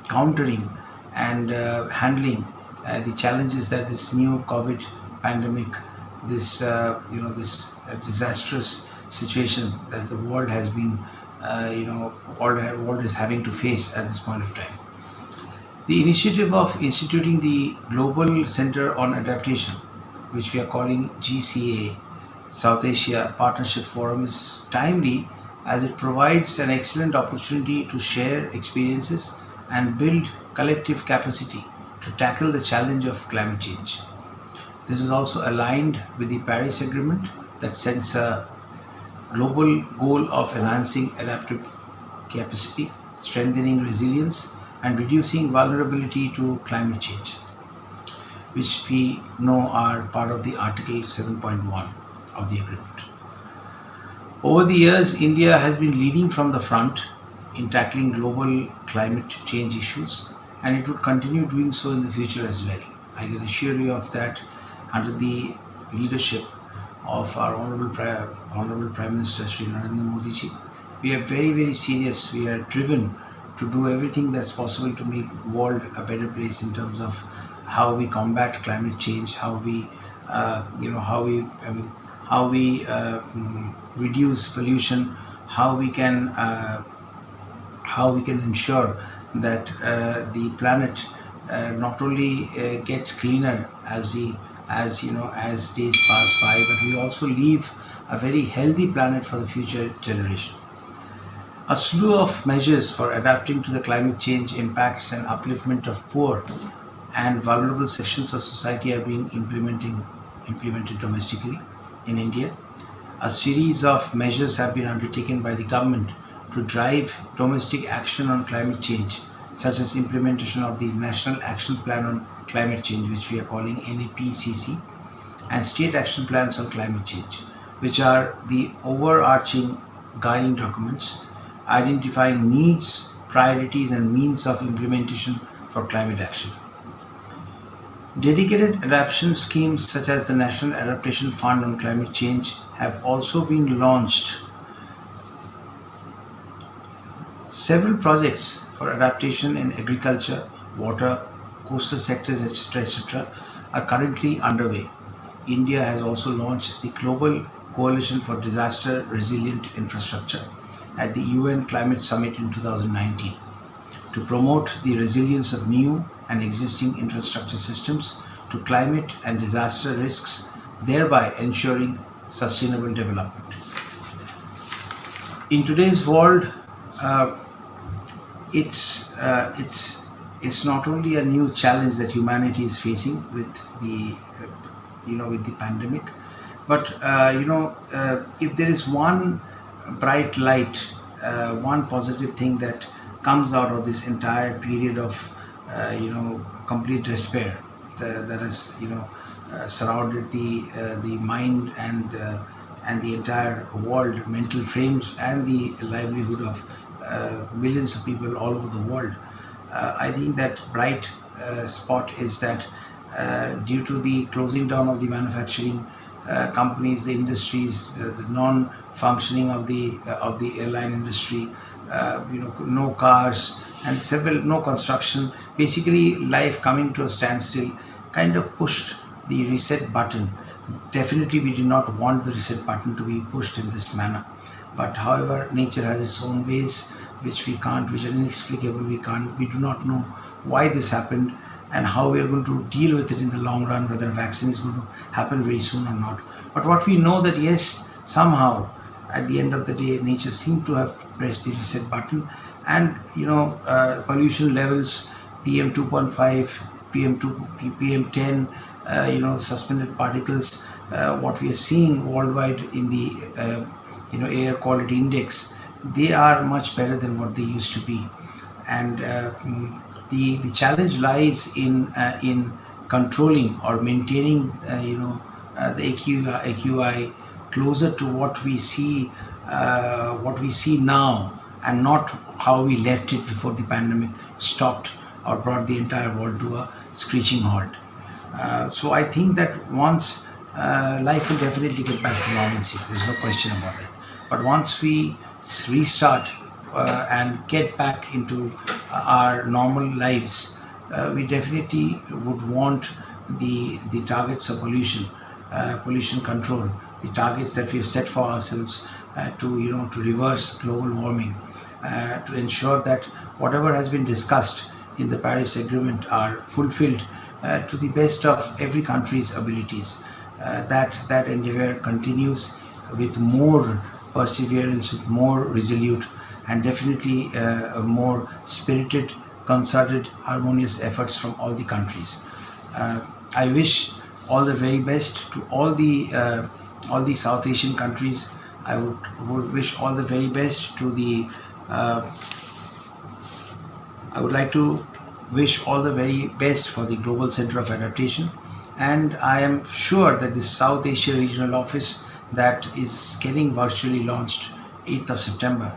countering and handling the challenges that this new COVID pandemic, this disastrous situation that the world has been, world is having to face at this point of time. The initiative of instituting the Global Center on Adaptation, which we are calling GCA, South Asia Partnership Forum, is timely as it provides an excellent opportunity to share experiences and build collective capacity to tackle the challenge of climate change. This is also aligned with the Paris Agreement that sets a global goal of enhancing adaptive capacity, strengthening resilience, and reducing vulnerability to climate change, which we know are part of the Article 7.1 of the agreement. Over the years, India has been leading from the front in tackling global climate change issues, and it would continue doing so in the future as well. I can assure you of that under the leadership of our Honorable Prime Minister Sri Narendra Modi ji. We are very, very serious. We are driven to do everything that's possible to make the world a better place in terms of how we combat climate change, how we reduce pollution, how we can ensure that the planet not only gets cleaner as days pass by, but we also leave a very healthy planet for the future generation. A slew of measures for adapting to the climate change impacts and upliftment of poor and vulnerable sections of society are being implemented domestically in India. A series of measures have been undertaken by the government to drive domestic action on climate change, such as implementation of the National Action Plan on Climate Change, which we are calling NAPCC, and State Action Plans on Climate Change, which are the overarching guiding documents identifying needs, priorities, and means of implementation for climate action. Dedicated adaptation schemes such as the National Adaptation Fund on Climate Change have also been launched. Several projects for adaptation in agriculture, water, coastal sectors, etc., are currently underway. India has also launched the Global Coalition for Disaster Resilient Infrastructure at the UN Climate Summit in 2019 to promote the resilience of new and existing infrastructure systems to climate and disaster risks, thereby ensuring sustainable development. In today's world, it's not only a new challenge that humanity is facing with the with the pandemic, but if there is one bright light, one positive thing that comes out of this entire period of complete despair that has surrounded the mind and the entire world, mental frames, and the livelihood of millions of people all over the world. I think that bright spot is that due to the closing down of the manufacturing companies, the industries, the non-functioning of the airline industry, no cars and no construction, basically life coming to a standstill, kind of pushed the reset button. Definitely we did not want the reset button to be pushed in this manner, but however nature has its own ways which are inexplicable. We do not know why this happened and how we are going to deal with it in the long run, whether a vaccine is going to happen very soon or not. But what we know that yes, somehow at the end of the day, nature seemed to have pressed the reset button, and pollution levels, PM 2.5, PM10, suspended particles, what we are seeing worldwide in the air quality index, they are much better than what they used to be. And the challenge lies in controlling or maintaining the AQI closer to what we see now, and not how we left it before the pandemic stopped or brought the entire world to a screeching halt. So I think that once life will definitely get back to normalcy, there's no question about it. But once we restart and get back into our normal lives, we definitely would want the targets of pollution control, the targets that we have set for ourselves to reverse global warming, to ensure that whatever has been discussed in the Paris Agreement are fulfilled to the best of every country's abilities. That endeavor continues with more perseverance, with more resolute, and definitely more spirited, concerted, harmonious efforts from all the countries. I wish all the very best to all the South Asian countries. I would wish all the very best to the. I would like to wish all the very best for the Global Center of Adaptation, and I am sure that the South Asia Regional Office that is getting virtually launched 8th of September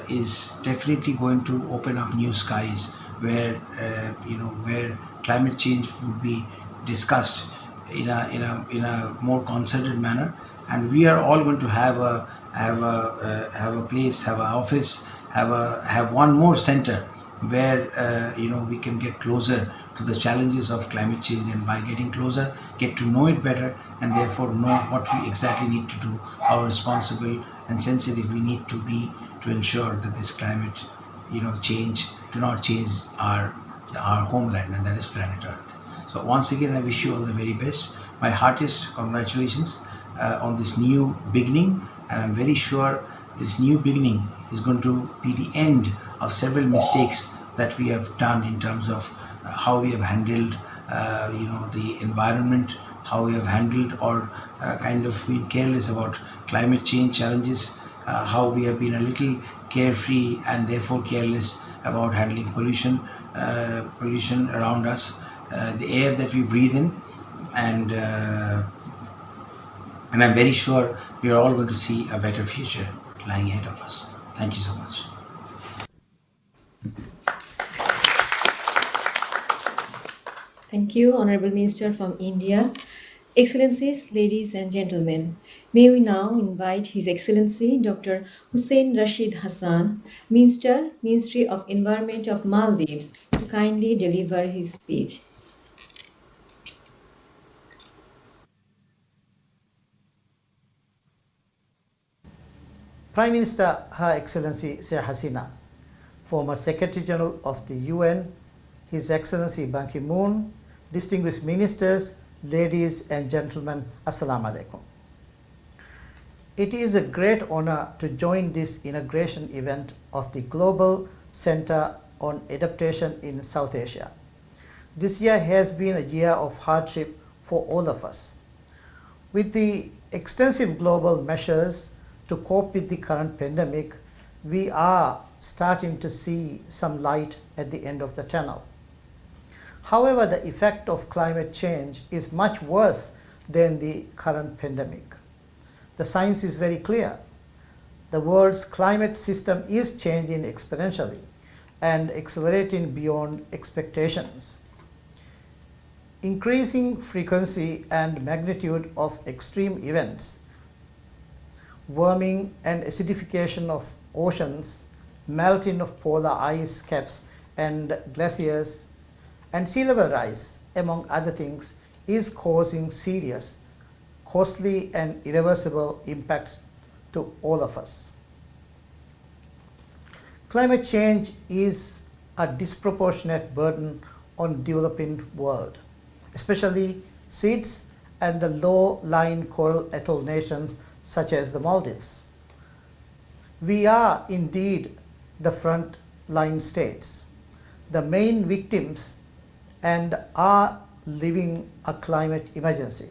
is definitely going to open up new skies where where climate change would be discussed in a more concerted manner, and we are all going to have a place, have an office, have one more center where we can get closer to the challenges of climate change, and by getting closer, get to know it better, and therefore know what we exactly need to do, how responsible and sensitive we need to be to ensure that this climate change do not change our homeland, and that is planet Earth. So once again, I wish you all the very best. My heartiest congratulations on this new beginning, and I'm very sure this new beginning is going to be the end of several mistakes that we have done in terms of how we have handled the environment, how we have handled or kind of been careless about climate change challenges, how we have been a little carefree and therefore careless about handling pollution around us, the air that we breathe in, and I'm very sure we are all going to see a better future lying ahead of us. Thank you so much. Thank you, Honorable Minister from India. Excellencies, ladies and gentlemen, may we now invite His Excellency Dr. Hussein Rashid Hassan, Minister, Ministry of Environment of Maldives, to kindly deliver his speech. Prime Minister Her Excellency Sheikh Hasina, former Secretary General of the UN, His Excellency Ban Ki-moon, distinguished ministers, ladies and gentlemen, Assalamu alaikum. It is a great honor to join this inauguration event of the Global Center on Adaptation in South Asia. This year has been a year of hardship for all of us. With the extensive global measures to cope with the current pandemic, we are starting to see some light at the end of the tunnel. However, the effect of climate change is much worse than the current pandemic. The science is very clear. The world's climate system is changing exponentially and accelerating beyond expectations. Increasing frequency and magnitude of extreme events, warming and acidification of oceans, melting of polar ice caps and glaciers, and sea level rise, among other things, is causing serious, costly and irreversible impacts to all of us. Climate change is a disproportionate burden on developing world, especially SEEDS and the low-lying coral atoll nations such as the Maldives. We are indeed the front-line states, the main victims, and are living a climate emergency.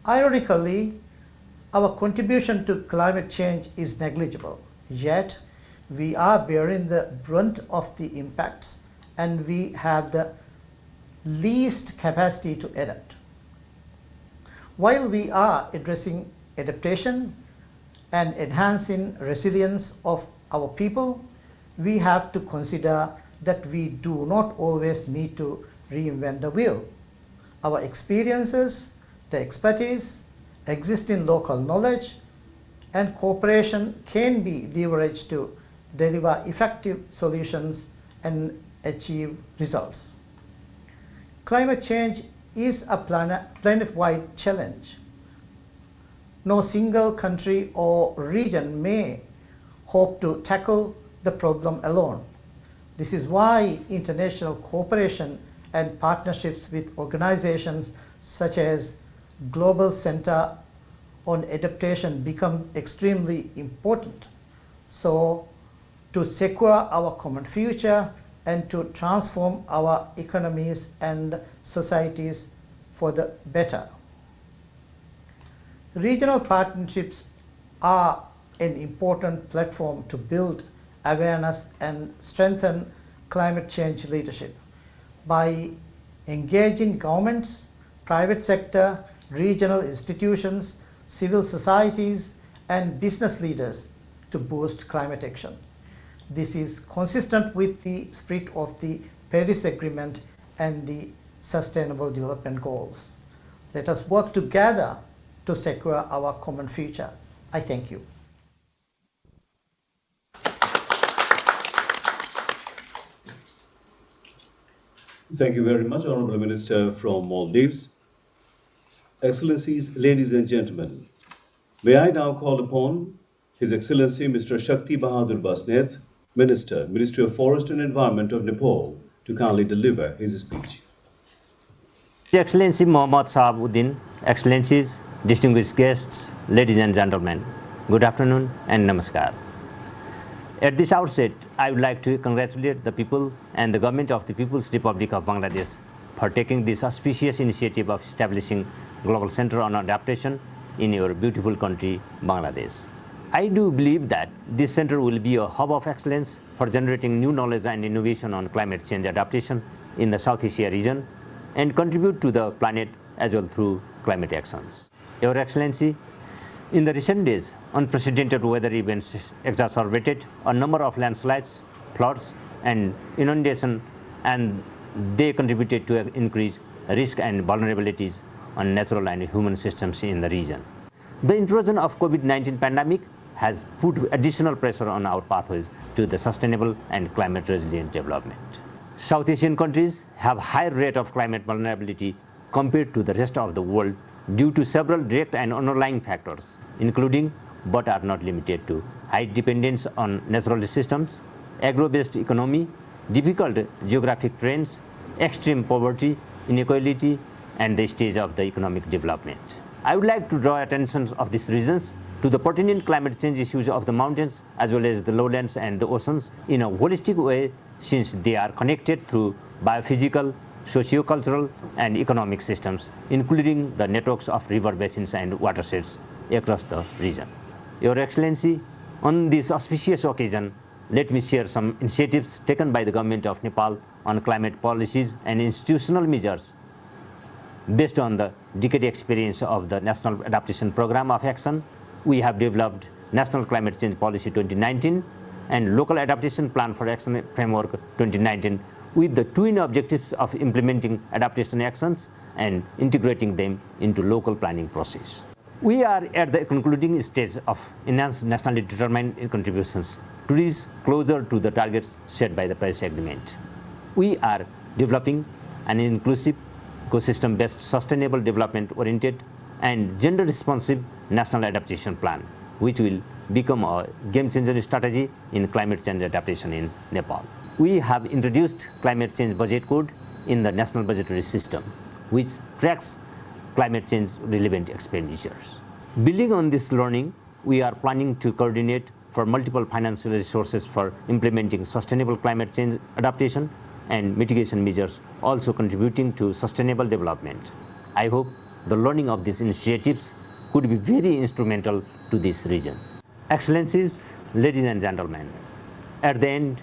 Ironically, our contribution to climate change is negligible, yet we are bearing the brunt of the impacts and we have the least capacity to adapt. While we are addressing adaptation and enhancing resilience of our people, we have to consider that we do not always need to reinvent the wheel. Our experiences, the expertise, existing local knowledge, and cooperation can be leveraged to deliver effective solutions and achieve results. Climate change is a planet-wide challenge. No single country or region may hope to tackle the problem alone. This is why international cooperation and partnerships with organizations such as Global Center on Adaptation become extremely important. So, to secure our common future and to transform our economies and societies for the better. Regional partnerships are an important platform to build awareness and strengthen climate change leadership by engaging governments, private sector, regional institutions, civil societies, and business leaders to boost climate action. This is consistent with the spirit of the Paris Agreement and the Sustainable Development Goals. Let us work together to secure our common future. I thank you. Thank you very much, Honorable Minister from Maldives. Excellencies, ladies and gentlemen, may I now call upon His Excellency Mr. Shakti Bahadur Basneth, Minister, Ministry of Forest and Environment of Nepal, to kindly deliver his speech. His Excellency Mohammad Shahabuddin, Excellencies, distinguished guests, ladies and gentlemen, good afternoon and namaskar. At this outset, I would like to congratulate the people and the government of the People's Republic of Bangladesh for taking this auspicious initiative of establishing Global Center on Adaptation in your beautiful country, Bangladesh. I do believe that this center will be a hub of excellence for generating new knowledge and innovation on climate change adaptation in the South Asia region and contribute to the planet as well through climate actions. Your Excellency, in the recent days, unprecedented weather events exacerbated a number of landslides, floods, and inundation, and they contributed to increase risk and vulnerabilities on natural and human systems in the region. The intrusion of COVID-19 pandemic has put additional pressure on our pathways to the sustainable and climate resilient development. South Asian countries have higher rate of climate vulnerability compared to the rest of the world due to several direct and underlying factors, including but are not limited to high dependence on natural systems, agro-based economy, difficult geographic trends, extreme poverty, inequality, and the stage of the economic development. I would like to draw attention of these regions to the pertinent climate change issues of the mountains as well as the lowlands and the oceans in a holistic way, since they are connected through biophysical, socio-cultural and economic systems, including the networks of river basins and watersheds across the region. Your Excellency, on this auspicious occasion, let me share some initiatives taken by the government of Nepal on climate policies and institutional measures. Based on the decade experience of the National Adaptation Program of Action, we have developed National Climate Change Policy 2019 and Local Adaptation Plan for Action Framework 2019 with the twin objectives of implementing adaptation actions and integrating them into local planning process. We are at the concluding stage of enhanced nationally determined contributions to reach closer to the targets set by the Paris Agreement. We are developing an inclusive, ecosystem-based, sustainable development-oriented and gender-responsive national adaptation plan, which will become a game-changer strategy in climate change adaptation in Nepal. We have introduced climate change budget code in the national budgetary system, which tracks climate change relevant expenditures. Building on this learning, we are planning to coordinate for multiple financial resources for implementing sustainable climate change adaptation and mitigation measures, also contributing to sustainable development. I hope the learning of these initiatives could be very instrumental to this region. Excellencies, ladies and gentlemen, at the end,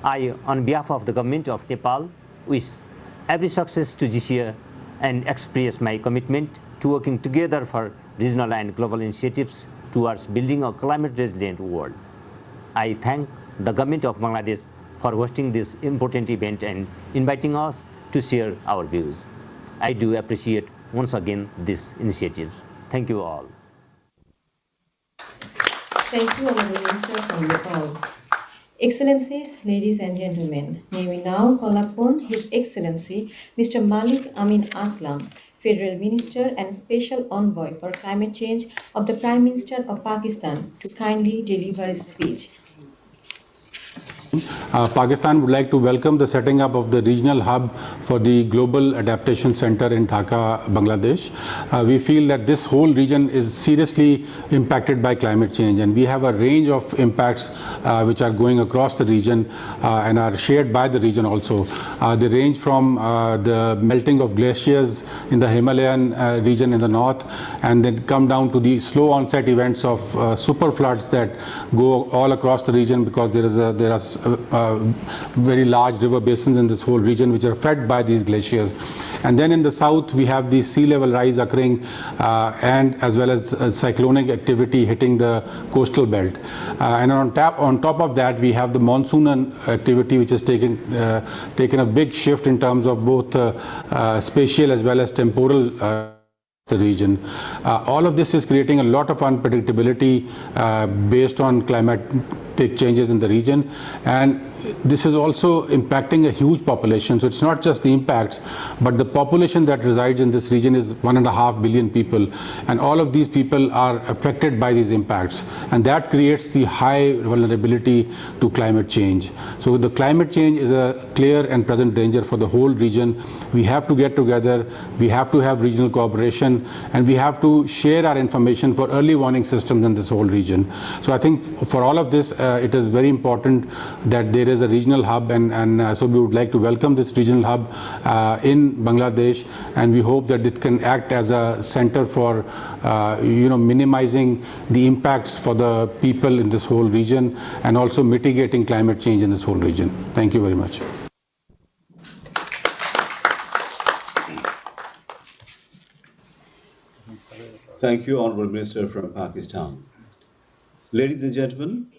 I, on behalf of the government of Nepal, wish every success to GCA and express my commitment to working together for regional and global initiatives towards building a climate resilient world. I thank the government of Bangladesh for hosting this important event and inviting us to share our views. I do appreciate once again this initiative. Thank you all. Thank you, Honorable Minister from Nepal. Excellencies, ladies and gentlemen, may we now call upon His Excellency Mr. Malik Amin Aslam, Federal Minister and Special Envoy for Climate Change of the Prime Minister of Pakistan, to kindly deliver a speech. Pakistan would like to welcome the setting up of the regional hub for the Global Adaptation Center in Dhaka, Bangladesh. We feel that this whole region is seriously impacted by climate change, and we have a range of impacts which are going across the region and are shared by the region also. They range from the melting of glaciers in the Himalayan region in the north, and then come down to the slow onset events of super floods that go all across the region, because there are very large river basins in this whole region which are fed by these glaciers. And then in the south we have the sea level rise occurring and as well as cyclonic activity hitting the coastal belt. And on top of that we have the monsoon activity, which has taken a big shift in terms of both spatial as well as temporal the region. All of this is creating a lot of unpredictability based on climatic changes in the region, and this is also impacting a huge population. So it's not just the impacts, but the population that resides in this region is 1.5 billion people, and all of these people are affected by these impacts, and that creates the high vulnerability to climate change. So the climate change is a clear and present danger for the whole region. We have to get together, we have to have regional cooperation, and we have to share our information for early warning systems in this whole region. So I think for all of this, it is very important that there is a regional hub, and so we would like to welcome this regional hub in Bangladesh, and we hope that it can act as a center for minimizing the impacts for the people in this whole region and also mitigating climate change in this whole region. Thank you very much. Thank you, Honorable Minister from Pakistan. Ladies and gentlemen,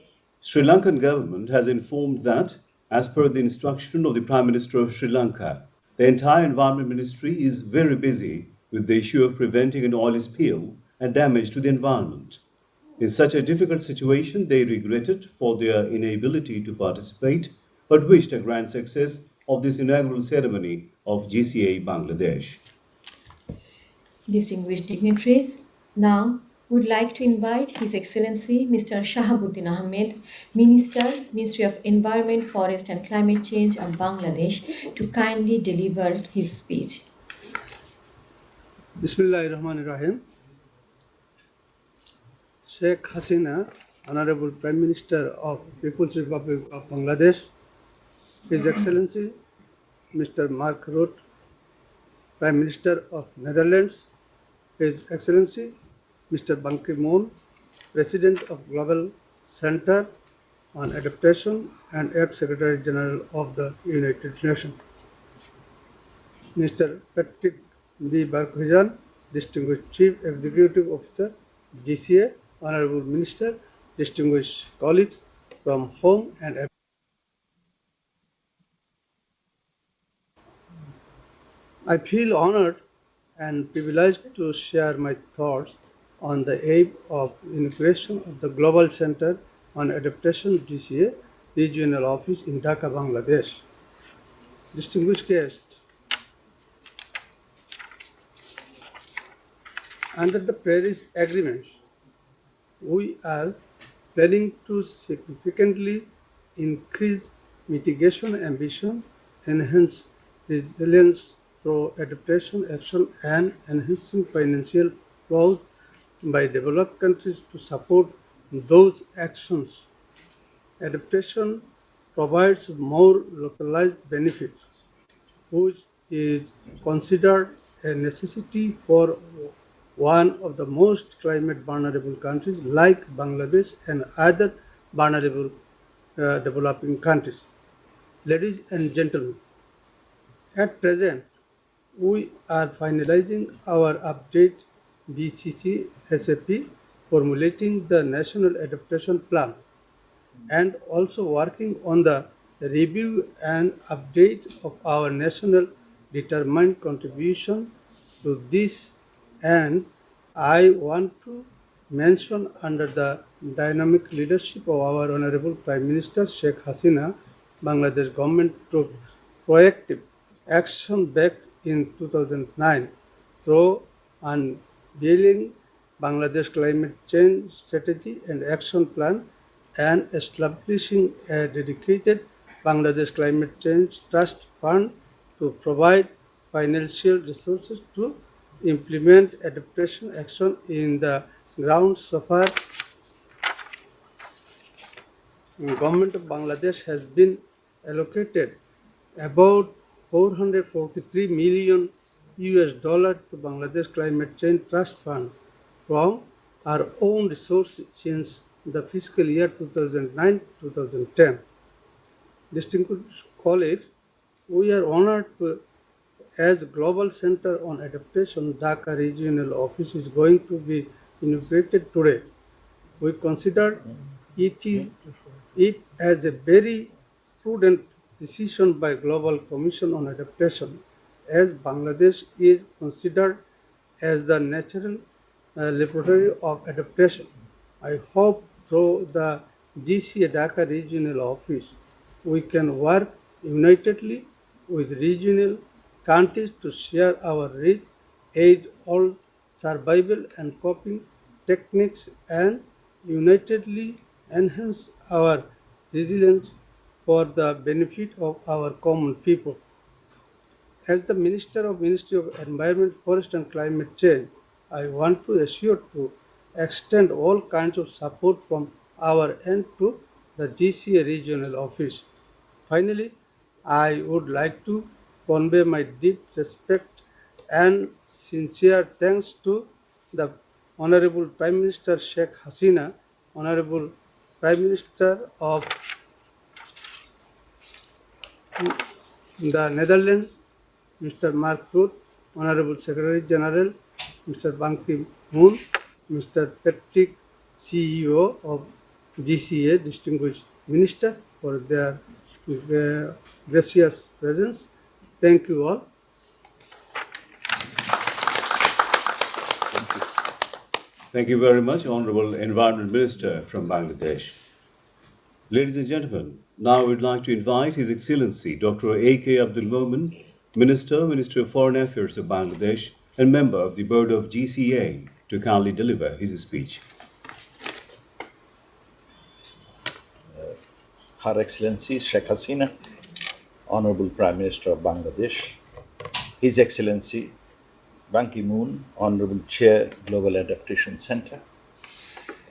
Sri Lankan government has informed that, as per the instruction of the Prime Minister of Sri Lanka, the entire Environment Ministry is very busy with the issue of preventing an oil spill and damage to the environment. In such a difficult situation, they regretted for their inability to participate, but wished a grand success of this inaugural ceremony of GCA Bangladesh. Distinguished dignitaries, now would like to invite His Excellency Mr. Shahabuddin Ahmed, Ministry of Environment, Forest and Climate Change of Bangladesh, to kindly deliver his speech. Bismillahirrahmanirrahim. Sheikh Hasina, Honorable Prime Minister of People's Republic of Bangladesh, His Excellency Mr. Mark Rutte, Prime Minister of Netherlands, His Excellency Mr. Ban Ki-moon, President of Global Center on Adaptation and ex-Secretary General of the United Nations, Mr. Patrick B. Barkhuizen, Distinguished Chief Executive Officer, GCA, Honorable Minister, distinguished colleagues from home and abroad. I feel honored and privileged to share my thoughts on the aim of inauguration of the Global Center on Adaptation GCA Regional Office in Dhaka, Bangladesh. Distinguished guests, under the Paris Agreement, we are planning to significantly increase mitigation ambition, enhance resilience through adaptation action, and enhancing financial flows by developed countries to support those actions. Adaptation provides more localized benefits, which is considered a necessity for one of the most climate vulnerable countries like Bangladesh and other vulnerable developing countries. Ladies and gentlemen, at present, we are finalizing our update BCC SAP, formulating the National Adaptation Plan, and also working on the review and update of our national determined contribution to this. And I want to mention, under the dynamic leadership of our Honorable Prime Minister Sheikh Hasina, Bangladesh government took proactive action back in 2009 through unveiling Bangladesh Climate Change Strategy and Action Plan and establishing a dedicated Bangladesh Climate Change Trust Fund to provide financial resources to implement adaptation action in the ground. So far, the government of Bangladesh has been allocated about 443 million US dollar to Bangladesh Climate Change Trust Fund from our own resources since the fiscal year 2009-2010. Distinguished colleagues, we are honored to, as Global Center on Adaptation, Dhaka Regional Office is going to be inaugurated today. We consider it as a very prudent decision by Global Commission on Adaptation, as Bangladesh is considered as the natural laboratory of adaptation. I hope through the GCA Dhaka Regional Office, we can work unitedly with regional countries to share our rich age-old survival and coping techniques and unitedly enhance our resilience for the benefit of our common people. As the Ministry of Environment, Forest and Climate Change, I want to assure to extend all kinds of support from our end to the GCA Regional Office. Finally, I would like to convey my deep respect and sincere thanks to the Honorable Prime Minister Sheikh Hasina, Honorable Prime Minister of the Netherlands, Mr. Mark Rutte, Honorable Secretary General, Mr. Ban Ki-moon, Mr. Patrick, CEO of GCA, distinguished minister, for their gracious presence. Thank you all. Thank you very much, Honorable Environment Minister from Bangladesh. Ladies and gentlemen, now we'd like to invite His Excellency Dr. A.K. Abdul Momen, Minister of Foreign Affairs of Bangladesh and member of the Board of GCA, to kindly deliver his speech. Her Excellency Sheikh Hasina, Honorable Prime Minister of Bangladesh, His Excellency Ban Ki-moon, Honorable Chair, Global Adaptation Center,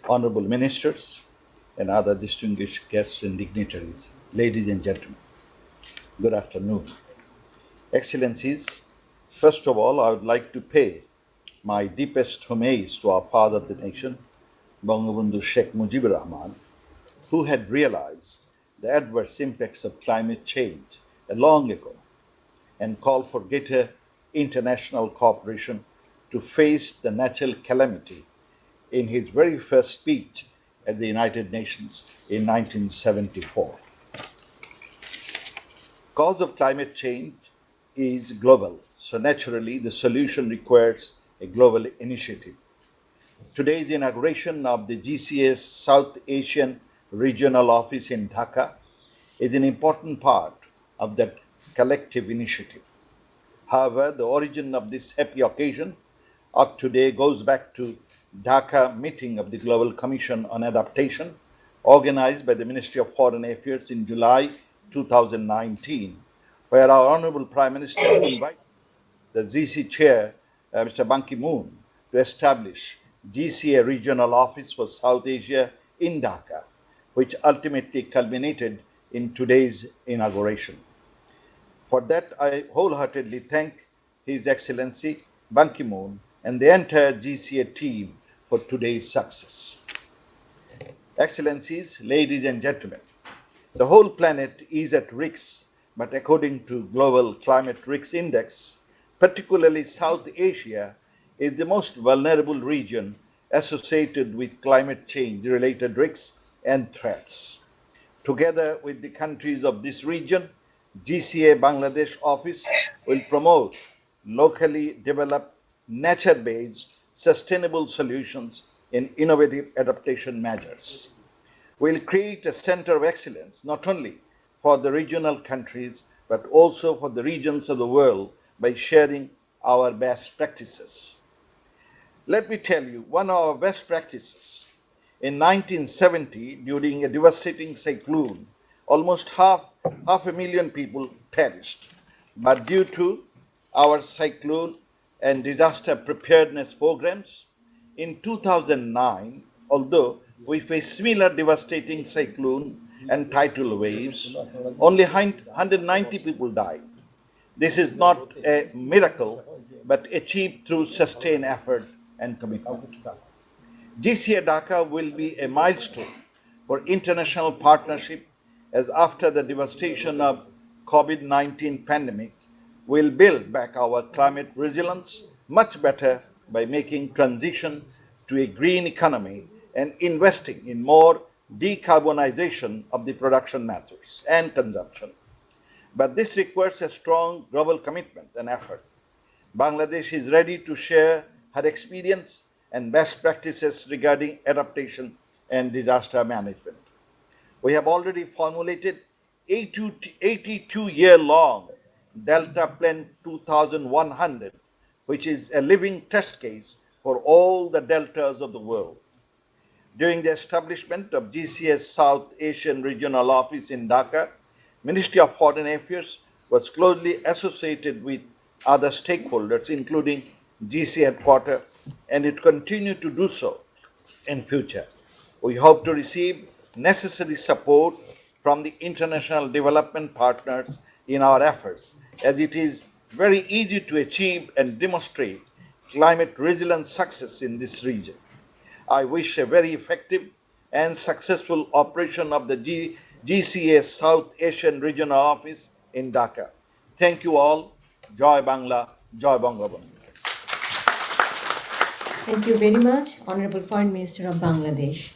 Honorable Ministers, and other distinguished guests and dignitaries, ladies and gentlemen, good afternoon. Excellencies, first of all, I would like to pay my deepest homage to our father of the nation, Bangabandhu Sheikh Mujibur Rahman, who had realized the adverse impacts of climate change long ago and called for greater international cooperation to face the natural calamity in his very first speech at the United Nations in 1974. Cause of climate change is global, so naturally the solution requires a global initiative. Today's inauguration of the GCA's South Asian Regional Office in Dhaka is an important part of that collective initiative. However, the origin of this happy occasion of today goes back to Dhaka meeting of the Global Commission on Adaptation, organized by the Ministry of Foreign Affairs in July 2019, where our Honorable Prime Minister invited the GC Chair, Mr. Ban Ki-moon, to establish GCA Regional Office for South Asia in Dhaka, which ultimately culminated in today's inauguration. For that, I wholeheartedly thank His Excellency Ban Ki-moon and the entire GCA team for today's success. Excellencies, ladies and gentlemen, the whole planet is at risk, but according to Global Climate Risk Index, particularly South Asia is the most vulnerable region associated with climate change-related risks and threats. Together with the countries of this region, GCA Bangladesh office will promote locally developed, nature-based, sustainable solutions in innovative adaptation measures. We'll create a center of excellence not only for the regional countries but also for the regions of the world by sharing our best practices. Let me tell you one of our best practices. In 1970, during a devastating cyclone, almost half a million people perished. But due to our cyclone and disaster preparedness programs, in 2009, although we faced similar devastating cyclone and tidal waves, only 190 people died. This is not a miracle, but achieved through sustained effort and commitment. GCA Dhaka will be a milestone for international partnership, as after the devastation of COVID-19 pandemic, we'll build back our climate resilience much better by making transition to a green economy and investing in more decarbonization of the production methods and consumption. But this requires a strong global commitment and effort. Bangladesh is ready to share her experience and best practices regarding adaptation and disaster management. We have already formulated 82-year-long Delta Plan 2100, which is a living test case for all the deltas of the world. During the establishment of GCA's South Asian Regional Office in Dhaka, Ministry of Foreign Affairs was closely associated with other stakeholders, including GCA headquarters, and it continued to do so in future. We hope to receive necessary support from the international development partners in our efforts, as it is very easy to achieve and demonstrate climate resilient success in this region. I wish a very effective and successful operation of the GCA South Asian Regional Office in Dhaka. Thank you all. Joy Bangla, Joy Bangabandhu. Thank you very much, Honorable Foreign Minister of Bangladesh.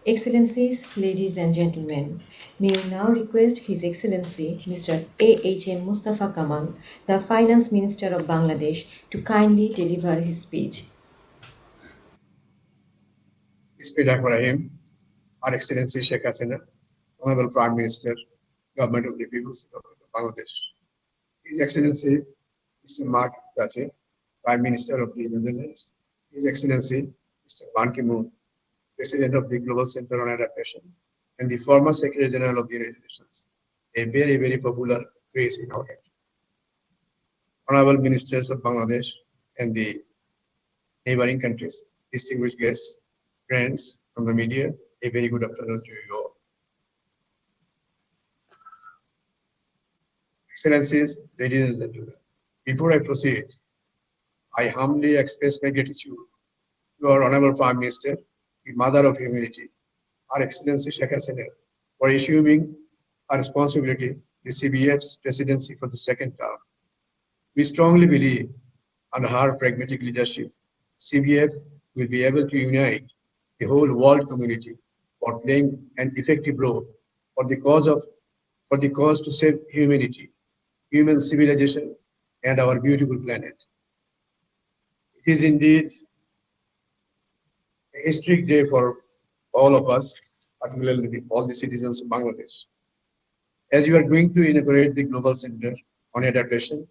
Excellencies, ladies and gentlemen, may we now request His Excellency Mr. A.H.M. Mustafa Kamal, the Finance Minister of Bangladesh, to kindly deliver his speech. Speaker Ibrahim, Her Excellency Sheikh Hasina, Honorable Prime Minister, Government of the People's Republic of Bangladesh, His Excellency Mr. Mark Dace, Prime Minister of the Netherlands, His Excellency Mr. Ban Ki-moon, President of the Global Center on Adaptation, and the former Secretary General of the United Nations, a very, very popular face in our country. Honorable Ministers of Bangladesh and the neighboring countries, distinguished guests, friends from the media, a very good afternoon to you all. Excellencies, ladies and gentlemen, before I proceed, I humbly express my gratitude to our Honorable Prime Minister, the Mother of Humanity, Her Excellency Sheikh Hasina, for assuming her responsibility, the CBF's presidency for the second term. We strongly believe under her pragmatic leadership, CBF will be able to unite the whole world community for playing an effective role for the cause to save humanity, human civilization, and our beautiful planet. It is indeed a historic day for all of us, particularly all the citizens of Bangladesh. As you are going to inaugurate the Global Center on Adaptation,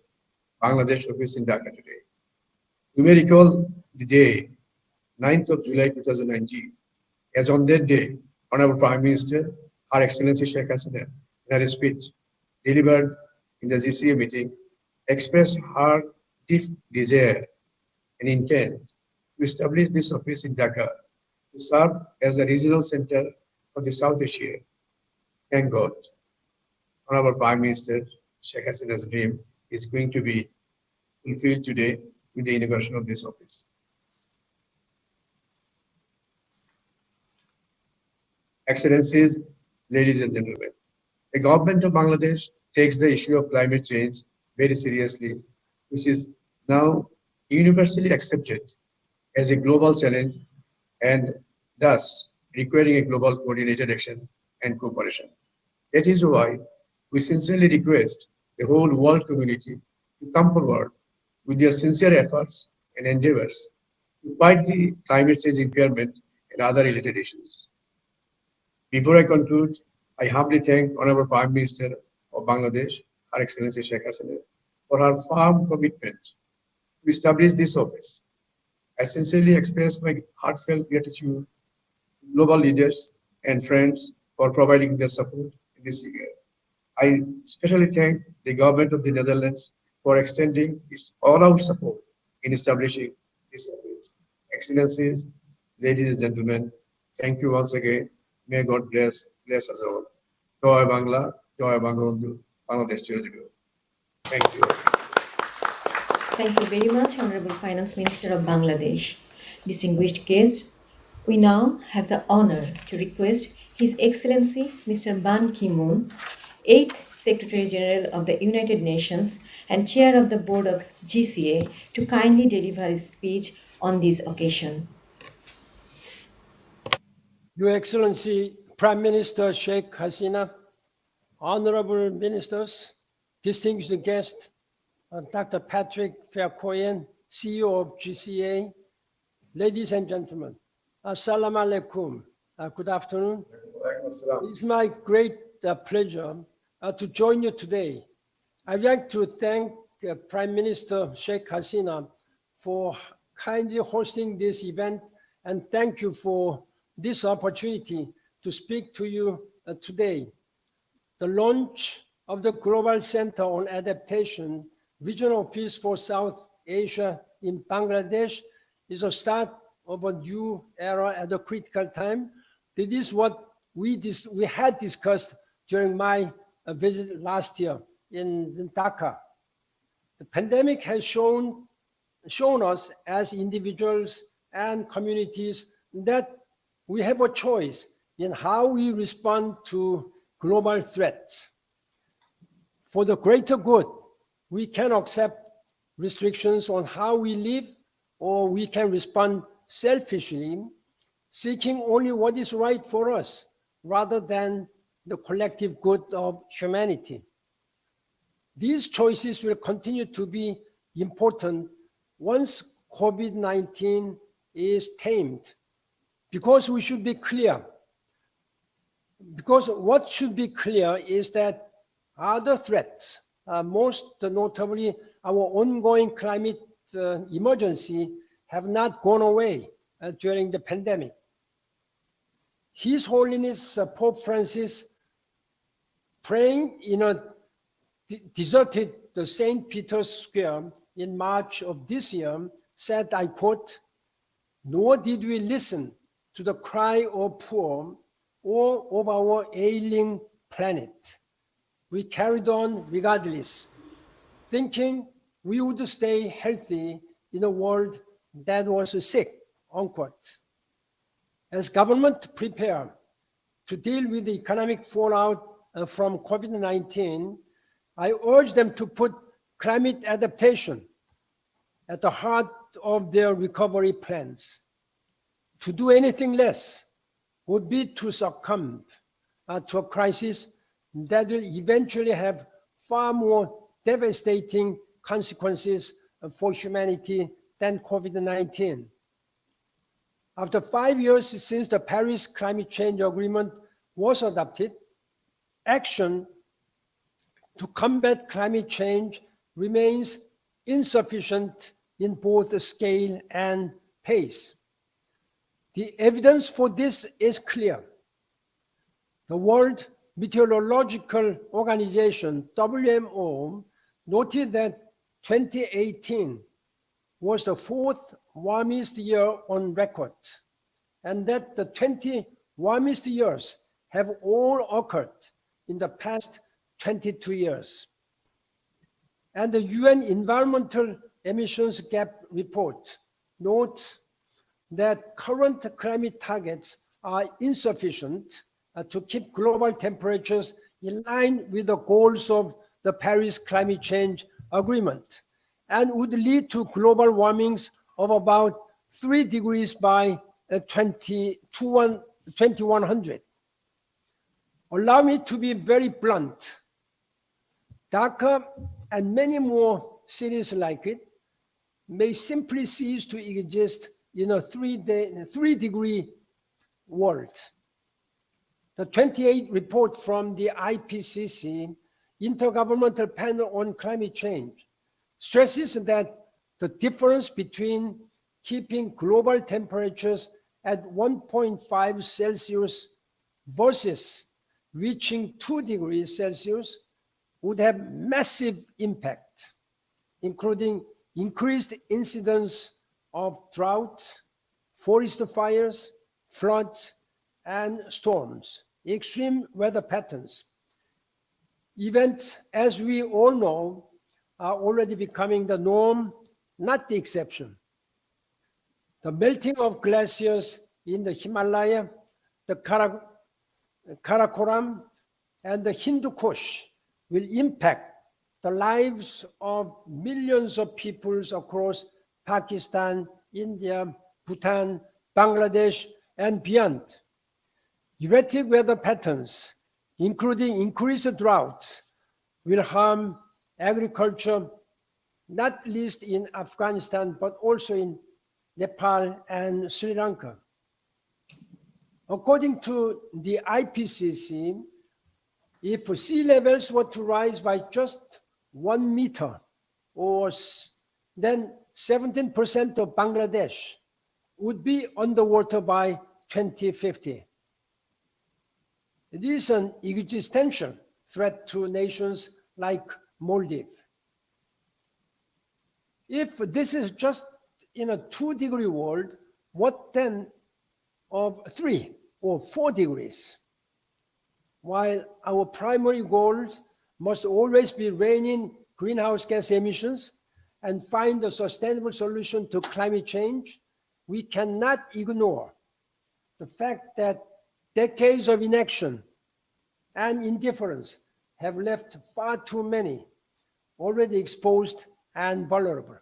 Bangladesh office in Dhaka today, you may recall the day, 9th of July 2019, as on that day, Honorable Prime Minister, Her Excellency Sheikh Hasina, in her speech delivered in the GCA meeting, expressed her deep desire and intent to establish this office in Dhaka to serve as a regional center for the South Asia. Thank God, Honorable Prime Minister Sheikh Hasina's dream is going to be fulfilled today with the inauguration of this office. Excellencies, ladies and gentlemen, the government of Bangladesh takes the issue of climate change very seriously, which is now universally accepted as a global challenge and thus requiring a global coordinated action and cooperation. That is why we sincerely request the whole world community to come forward with their sincere efforts and endeavors to fight the climate change impairment and other related issues. Before I conclude, I humbly thank Honorable Prime Minister of Bangladesh, Her Excellency Sheikh Hasina, for her firm commitment to establish this office. I sincerely express my heartfelt gratitude to global leaders and friends for providing their support in this year. I especially thank the government of the Netherlands for extending its all-out support in establishing this office. Excellencies, ladies and gentlemen, thank you once again. May God bless us all. Joy Bangla, Joy Bangabandhu, Bangladesh Children. Thank you. Thank you very much, Honorable Finance Minister of Bangladesh. Distinguished guests, we now have the honor to request His Excellency Mr. Ban Ki-moon, 8th Secretary General of the United Nations and Chair of the Board of GCA, to kindly deliver his speech on this occasion. Your Excellency Prime Minister Sheikh Hasina, honorable ministers, distinguished guests, Dr. Patrick Verkoyen, CEO of GCA, ladies and gentlemen, Assalamu alaikum. Good afternoon. It's my great pleasure to join you today. I'd like to thank Prime Minister Sheikh Hasina for kindly hosting this event, and thank you for this opportunity to speak to you today. The launch of the Global Center on Adaptation Regional Office for South Asia in Bangladesh is a start of a new era at a critical time. This is what we had discussed during my visit last year in Dhaka. The pandemic has shown us as individuals and communities that we have a choice in how we respond to global threats. For the greater good, we can accept restrictions on how we live, or we can respond selfishly, seeking only what is right for us, rather than the collective good of humanity. These choices will continue to be important once COVID-19 is tamed. Because we should be clear. Because what should be clear is that other threats, most notably our ongoing climate emergency, have not gone away during the pandemic. His Holiness Pope Francis, praying in a deserted St. Peter's Square in March of this year, said, I quote, "Nor did we listen to the cry of poor or of our ailing planet. We carried on regardless, thinking we would stay healthy in a world that was sick," unquote. As government prepare to deal with the economic fallout from COVID-19, I urge them to put climate adaptation at the heart of their recovery plans. To do anything less would be to succumb to a crisis that will eventually have far more devastating consequences for humanity than COVID-19. After 5 years since the Paris Climate Change Agreement was adopted, action to combat climate change remains insufficient in both scale and pace. The evidence for this is clear. The World Meteorological Organization, WMO, noted that 2018 was the fourth warmest year on record, and that the 20 warmest years have all occurred in the past 22 years. And the UN Environmental Emissions Gap Report notes that current climate targets are insufficient to keep global temperatures in line with the goals of the Paris Climate Change Agreement, and would lead to global warmings of about 3 degrees by 2100. Allow me to be very blunt. Dhaka and many more cities like it may simply cease to exist in a 3-degree world. The 28th report from the IPCC, Intergovernmental Panel on Climate Change, stresses that the difference between keeping global temperatures at 1.5 Celsius versus reaching 2 degrees Celsius would have massive impact, including increased incidence of droughts, forest fires, floods, and storms, extreme weather patterns. Events, as we all know, are already becoming the norm, not the exception. The melting of glaciers in the Himalaya, the Karakoram, and the Hindu Kush will impact the lives of millions of peoples across Pakistan, India, Bhutan, Bangladesh, and beyond. Erratic weather patterns, including increased droughts, will harm agriculture, not least in Afghanistan, but also in Nepal and Sri Lanka. According to the IPCC, if sea levels were to rise by just 1 meter, then 17% of Bangladesh would be underwater by 2050. It is an existential threat to nations like Maldives. If this is just in a 2-degree world, what then of 3 or 4 degrees? While our primary goals must always be reining greenhouse gas emissions and find a sustainable solution to climate change, we cannot ignore the fact that decades of inaction and indifference have left far too many already exposed and vulnerable.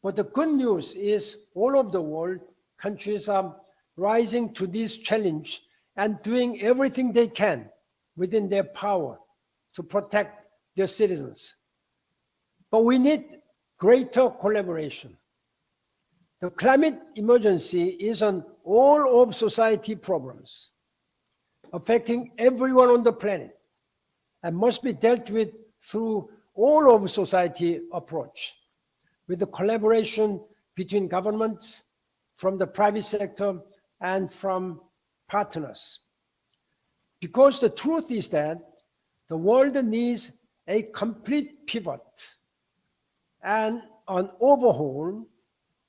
But the good news is all over the world, countries are rising to this challenge and doing everything they can within their power to protect their citizens. But we need greater collaboration. The climate emergency is an all of society problems affecting everyone on the planet and must be dealt with through all of society approach with the collaboration between governments, from the private sector, and from partners. Because the truth is that the world needs a complete pivot and an overhaul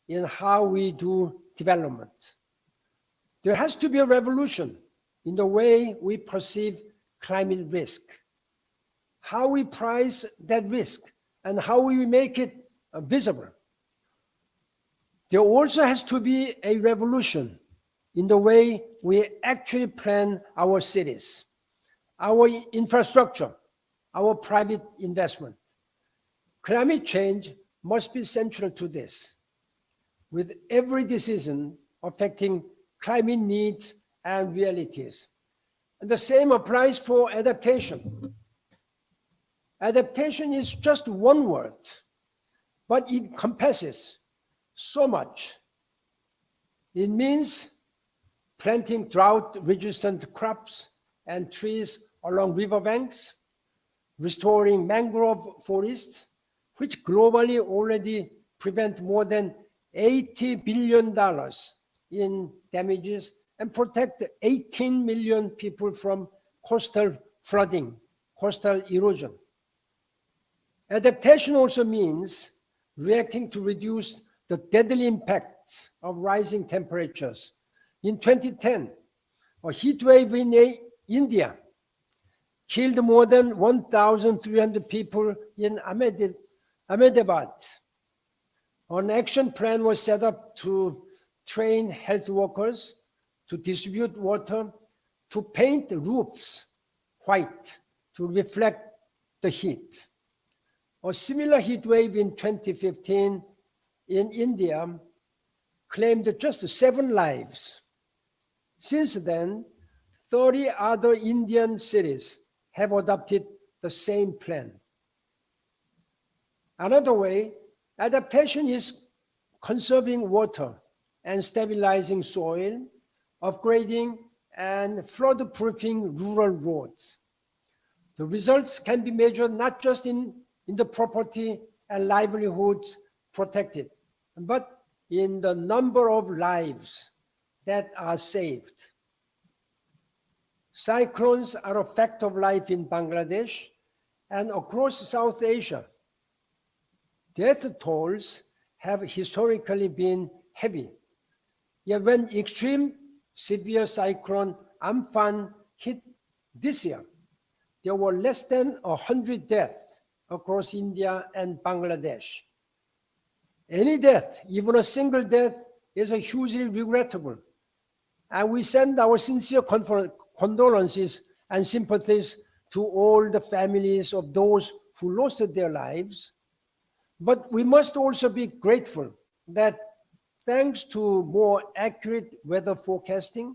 in how we do development. There has to be a revolution in the way we perceive climate risk, how we price that risk, and how we make it visible. There also has to be a revolution in the way we actually plan our cities, our infrastructure, our private investment. Climate change must be central to this, with every decision affecting climate needs and realities. And the same applies for adaptation. Adaptation is just one word, but it encompasses so much. It means planting drought-resistant crops and trees along riverbanks, restoring mangrove forests, which globally already prevent more than $80 billion in damages and protect 18 million people from coastal flooding, coastal erosion. Adaptation also means reacting to reduce the deadly impacts of rising temperatures. In 2010, a heat wave in India killed more than 1,300 people in Ahmedabad. An action plan was set up to train health workers, to distribute water, to paint roofs white to reflect the heat. A similar heat wave in 2015 in India claimed just 7 lives. Since then, 30 other Indian cities have adopted the same plan. Another way, adaptation is conserving water and stabilizing soil, upgrading and flood-proofing rural roads. The results can be measured not just in the property and livelihoods protected, but in the number of lives that are saved. Cyclones are a fact of life in Bangladesh and across South Asia. Death tolls have historically been heavy. Yet when extreme severe cyclone Amphan hit this year, there were less than 100 deaths across India and Bangladesh. Any death, even a single death, is hugely regrettable. And we send our sincere condolences and sympathies to all the families of those who lost their lives. But we must also be grateful that thanks to more accurate weather forecasting,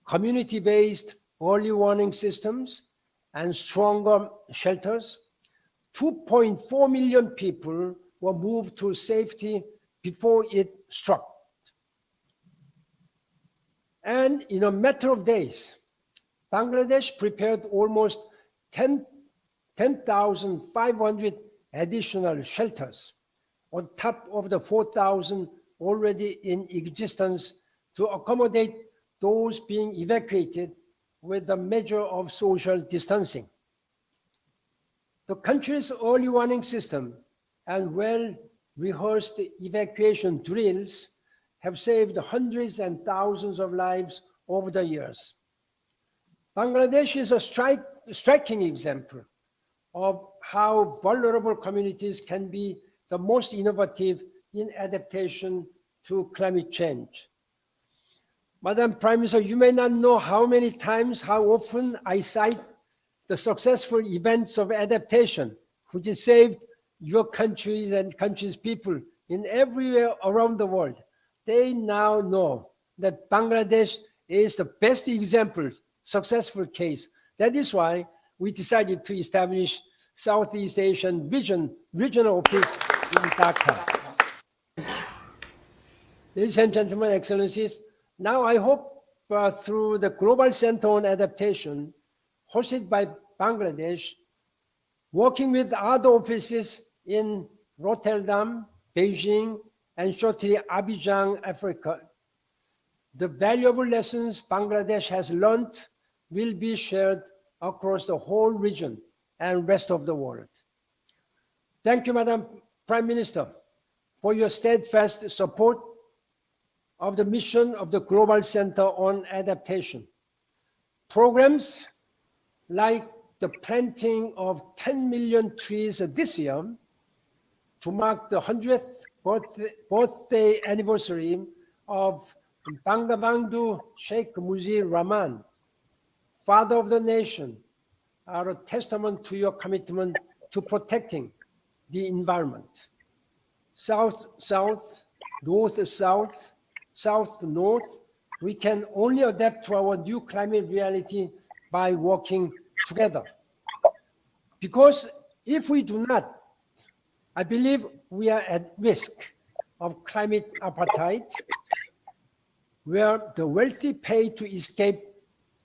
community-based early warning systems, and stronger shelters, 2.4 million people were moved to safety before it struck. And in a matter of days, Bangladesh prepared almost 10,500 additional shelters on top of the 4,000 already in existence to accommodate those being evacuated with a measure of social distancing. The country's early warning system and well-rehearsed evacuation drills have saved hundreds and thousands of lives over the years. Bangladesh is a striking example of how vulnerable communities can be the most innovative in adaptation to climate change. Madam Prime Minister, you may not know how many times, how often I cite the successful events of adaptation, which has saved your countries and countries' people in everywhere around the world. They now know that Bangladesh is the best example, successful case. That is why we decided to establish Southeast Asian Regional Office in Dhaka. Ladies and gentlemen, excellencies, now I hope through the Global Center on Adaptation, hosted by Bangladesh, working with other offices in Rotterdam, Beijing, and shortly Abidjan, Africa, the valuable lessons Bangladesh has learned will be shared across the whole region and rest of the world. Thank you, Madam Prime Minister, for your steadfast support of the mission of the Global Center on Adaptation. Programs like the planting of 10 million trees this year to mark the 100th birthday anniversary of Bangabandhu Sheikh Mujibur Rahman, Father of the Nation, are a testament to your commitment to protecting the environment. South-South, North-South, South-North, we can only adapt to our new climate reality by working together. Because if we do not, I believe we are at risk of climate apartheid, where the wealthy pay to escape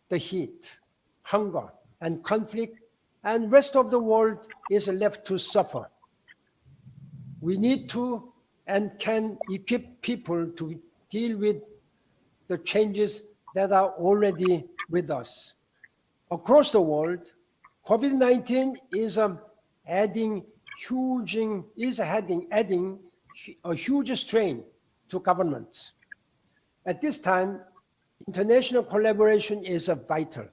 the heat, hunger, and conflict, and rest of the world is left to suffer. We need to and can equip people to deal with the changes that are already with us. Across the world, COVID-19 is adding a huge strain to governments. At this time, international collaboration is vital.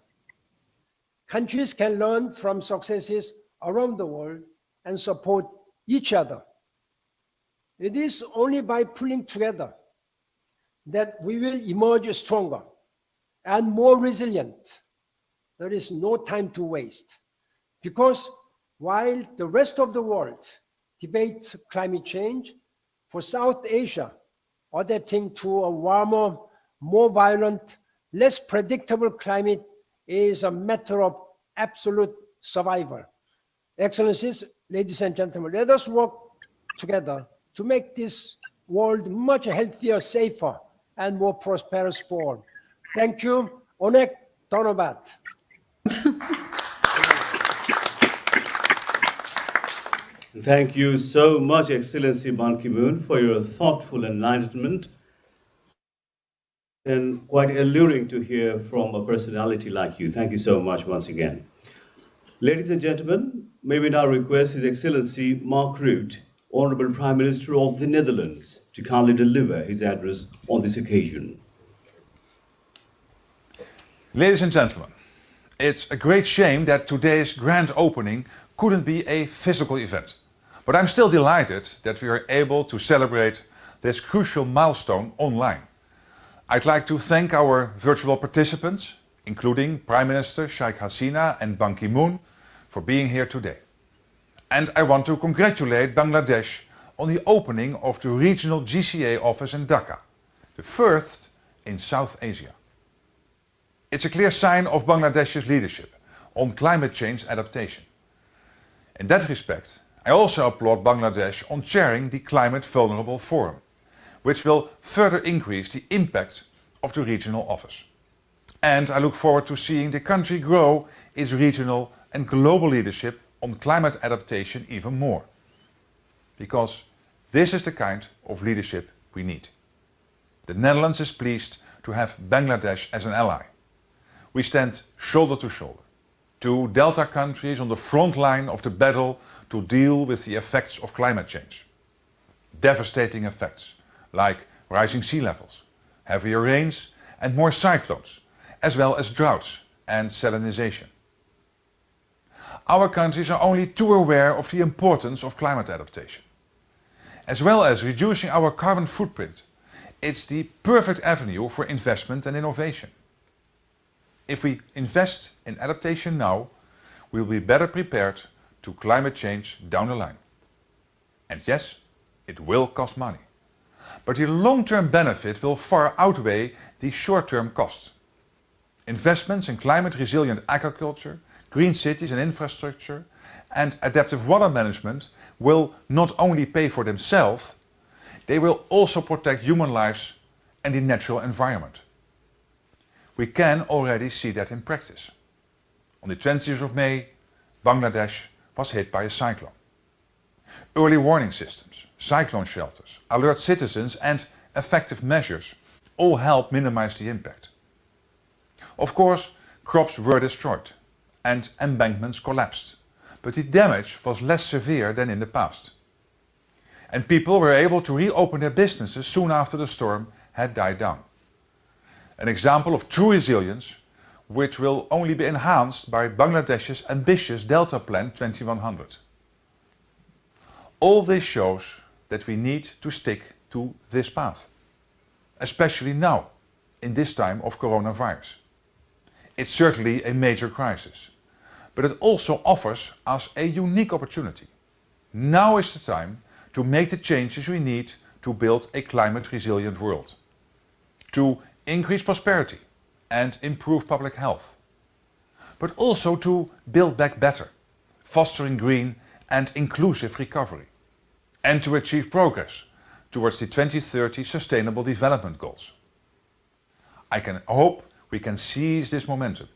Countries can learn from successes around the world and support each other. It is only by pulling together that we will emerge stronger and more resilient. There is no time to waste, because while the rest of the world debates climate change, for South Asia, adapting to a warmer, more violent, less predictable climate is a matter of absolute survival. Excellencies, ladies and gentlemen, let us work together to make this world much healthier, safer, and more prosperous for all. Thank you. Onek Donobat. Thank you so much, Excellency Ban Ki-moon, for your thoughtful enlightenment. And quite alluring to hear from a personality like you. Thank you so much once again. Ladies and gentlemen, may we now request His Excellency Mark Rutte, Honorable Prime Minister of the Netherlands, to kindly deliver his address on this occasion. Ladies and gentlemen, it's a great shame that today's grand opening couldn't be a physical event. But I'm still delighted that we are able to celebrate this crucial milestone online. I'd like to thank our virtual participants, including Prime Minister Sheikh Hasina and Ban Ki-moon, for being here today. And I want to congratulate Bangladesh on the opening of the regional GCA office in Dhaka, the first in South Asia. It's a clear sign of Bangladesh's leadership on climate change adaptation. In that respect, I also applaud Bangladesh on chairing the Climate Vulnerable Forum, which will further increase the impact of the regional office. And I look forward to seeing the country grow its regional and global leadership on climate adaptation even more. Because this is the kind of leadership we need. The Netherlands is pleased to have Bangladesh as an ally. We stand shoulder to shoulder, two delta countries on the front line of the battle to deal with the effects of climate change. Devastating effects like rising sea levels, heavier rains and more cyclones, as well as droughts and salinization. Our countries are only too aware of the importance of climate adaptation. As well as reducing our carbon footprint, it's the perfect avenue for investment and innovation. If we invest in adaptation now, we'll be better prepared to climate change down the line. And yes, it will cost money. But the long-term benefit will far outweigh the short-term cost. Investments in climate-resilient agriculture, green cities and infrastructure, and adaptive water management will not only pay for themselves, They will also protect human lives and the natural environment. We can already see that in practice. On the 20th of May, Bangladesh was hit by a cyclone. Early warning systems, cyclone shelters, alert citizens and effective measures all help minimize the impact. Of course, crops were destroyed and embankments collapsed, but the damage was less severe than in the past. And people were able to reopen their businesses soon after the storm had died down. An example of true resilience, which will only be enhanced by Bangladesh's ambitious Delta Plan 2100. All this shows that we need to stick to this path, especially now, in this time of coronavirus. It's certainly a major crisis, but it also offers us a unique opportunity. Now is the time to make the changes we need to build a climate resilient world, to increase prosperity and improve public health, but also to build back better, fostering green and inclusive recovery, and to achieve progress towards the 2030 Sustainable Development Goals. I hope we can seize this momentum.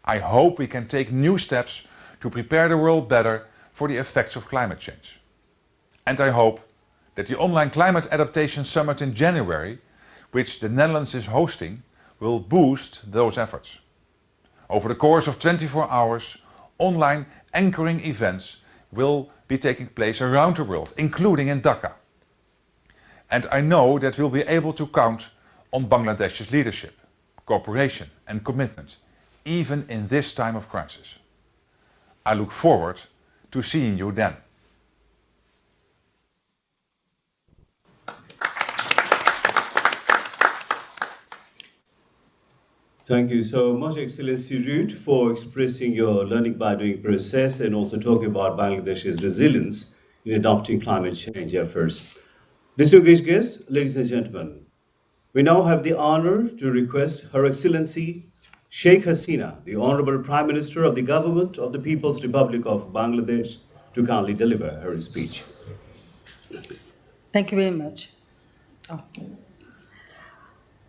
I hope we can take new steps to prepare the world better for the effects of climate change. And I hope that the online Climate Adaptation Summit in January, which the Netherlands is hosting, will boost those efforts. Over the course of 24 hours, online anchoring events will be taking place around the world, including in Dhaka. And I know that we'll be able to count on Bangladesh's leadership, cooperation and commitment, even in this time of crisis. I look forward to seeing you then. Thank you so much, Excellency Rude, for expressing your learning by doing process and also talking about Bangladesh's resilience in adopting climate change efforts. Distinguished guests, ladies and gentlemen, we now have the honor to request Her Excellency Sheikh Hasina, the Honorable Prime Minister of the Government of the People's Republic of Bangladesh, to kindly deliver her speech. Thank you very much.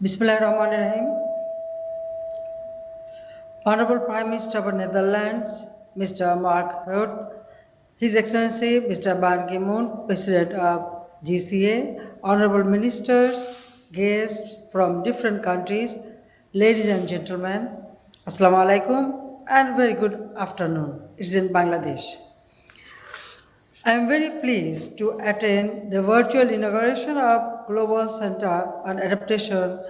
Bismillahirrahmanirrahim. Honorable Prime Minister of Netherlands, Mr. Mark Rutte, His Excellency Mr. Ban Ki-moon, President of GCA, Honorable Ministers, guests from different countries, ladies and gentlemen, Assalamu alaikum and very good afternoon. It's in Bangladesh. I am very pleased to attend the virtual inauguration of Global Center on Adaptation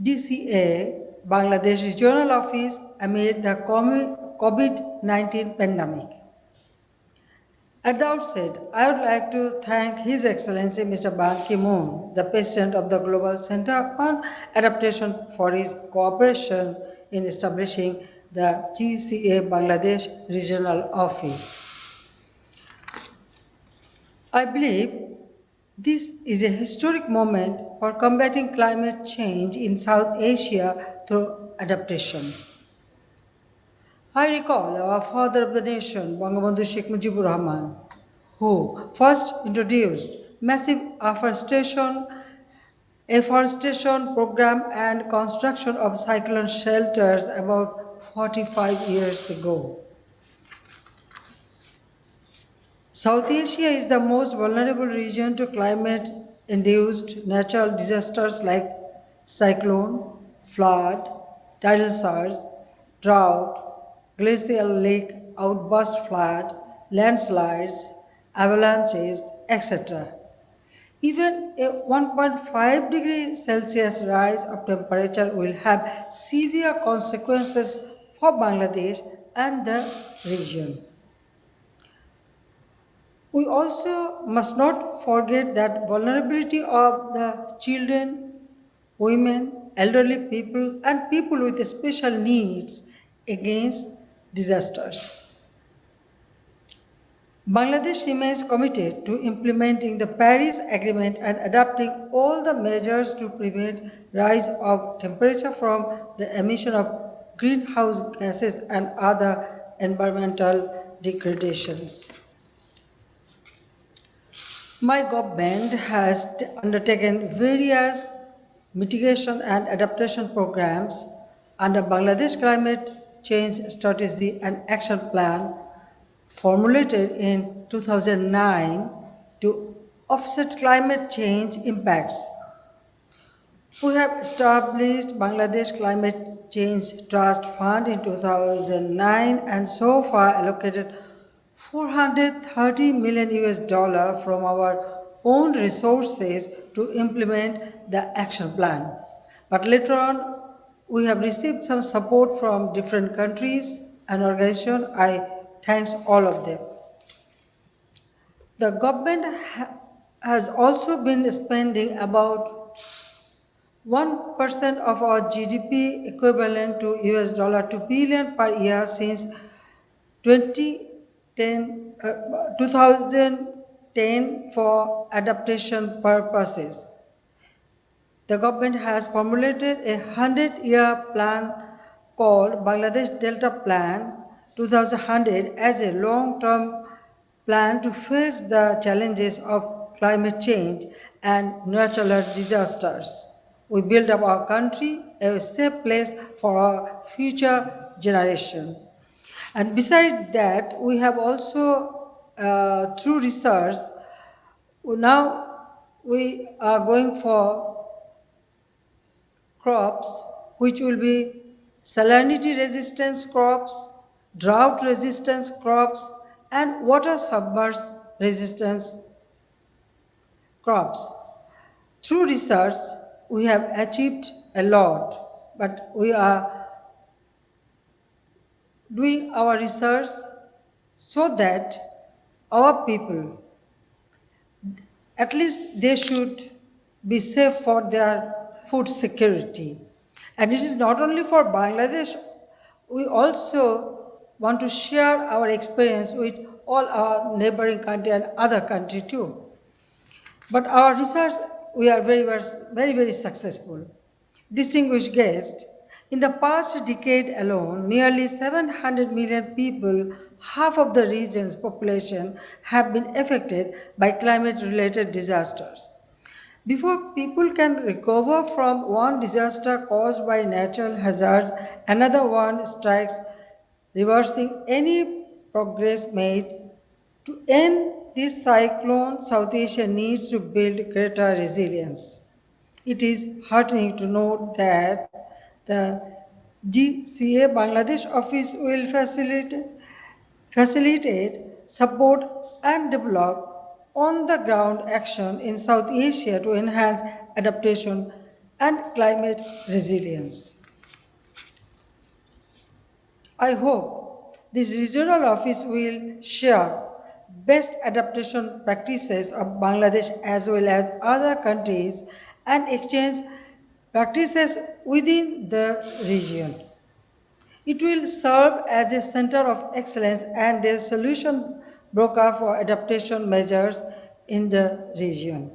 GCA Bangladesh Regional Office amid the COVID-19 pandemic. At the outset, I would like to thank His Excellency Mr. Ban Ki-moon, the President of the Global Center on Adaptation, for his cooperation in establishing the GCA Bangladesh Regional Office. I believe this is a historic moment for combating climate change in South Asia through adaptation. I recall our father of the nation, Bangabandhu Sheikh Mujibur Rahman, who first introduced massive afforestation program and construction of cyclone shelters about 45 years ago. South Asia is the most vulnerable region to climate-induced natural disasters like cyclone, flood, tidal surge, drought, glacial lake outburst flood, landslides, avalanches, etc. Even a 1.5 degree Celsius rise of temperature will have severe consequences for Bangladesh and the region. We also must not forget that vulnerability of the children, women, elderly people, and people with special needs against disasters. Bangladesh remains committed to implementing the Paris Agreement and adopting all the measures to prevent rise of temperature from the emission of greenhouse gases and other environmental degradations. My government has undertaken various mitigation and adaptation programs under Bangladesh Climate Change Strategy and Action Plan formulated in 2009 to offset climate change impacts. We have established Bangladesh Climate Change Trust Fund in 2009 and so far allocated 430 million US dollar from our own resources to implement the action plan. But later on, we have received some support from different countries and organizations. I thank all of them. The government has also been spending about 1% of our GDP equivalent to US dollar 2 billion per year since 2010 for adaptation purposes. The government has formulated a 100-year plan called Bangladesh Delta Plan 2100 as a long-term plan to face the challenges of climate change and natural disasters. We build up our country a safe place for our future generation. And besides that, we have also, through research, now we are going for crops which will be salinity resistance crops, drought resistance crops, and water submerged resistance crops. Through research, we have achieved a lot, but we are doing our research so that our people, at least they should be safe for their food security. And it is not only for Bangladesh, we also want to share our experience with all our neighboring country and other country too. But our research, we are very successful. Distinguished guests, in the past decade alone, nearly 700 million people, half of the region's population, have been affected by climate-related disasters. Before people can recover from one disaster caused by natural hazards, another one strikes, reversing any progress made. To end this cyclone, South Asia needs to build greater resilience. It is heartening to note that the GCA Bangladesh office will facilitate, support and develop on-the-ground action in South Asia to enhance adaptation and climate resilience. I hope this regional office will share best adaptation practices of Bangladesh as well as other countries and exchange practices within the region. It will serve as a center of excellence and a solution broker for adaptation measures in the region.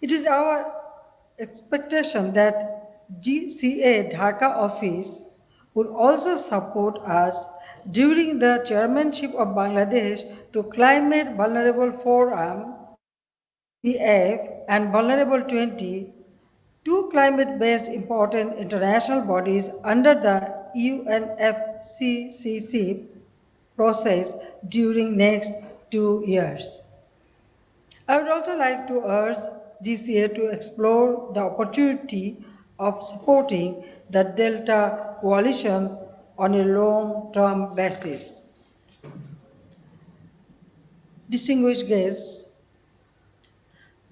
It is our expectation that GCA Dhaka office would also support us during the chairmanship of Bangladesh to Climate Vulnerable Forum, CVF, and Vulnerable 20, two climate-based important international bodies under the UNFCCC process during next 2 years. I would also like to urge GCA to explore the opportunity of supporting the Delta Coalition on a long-term basis. Distinguished guests,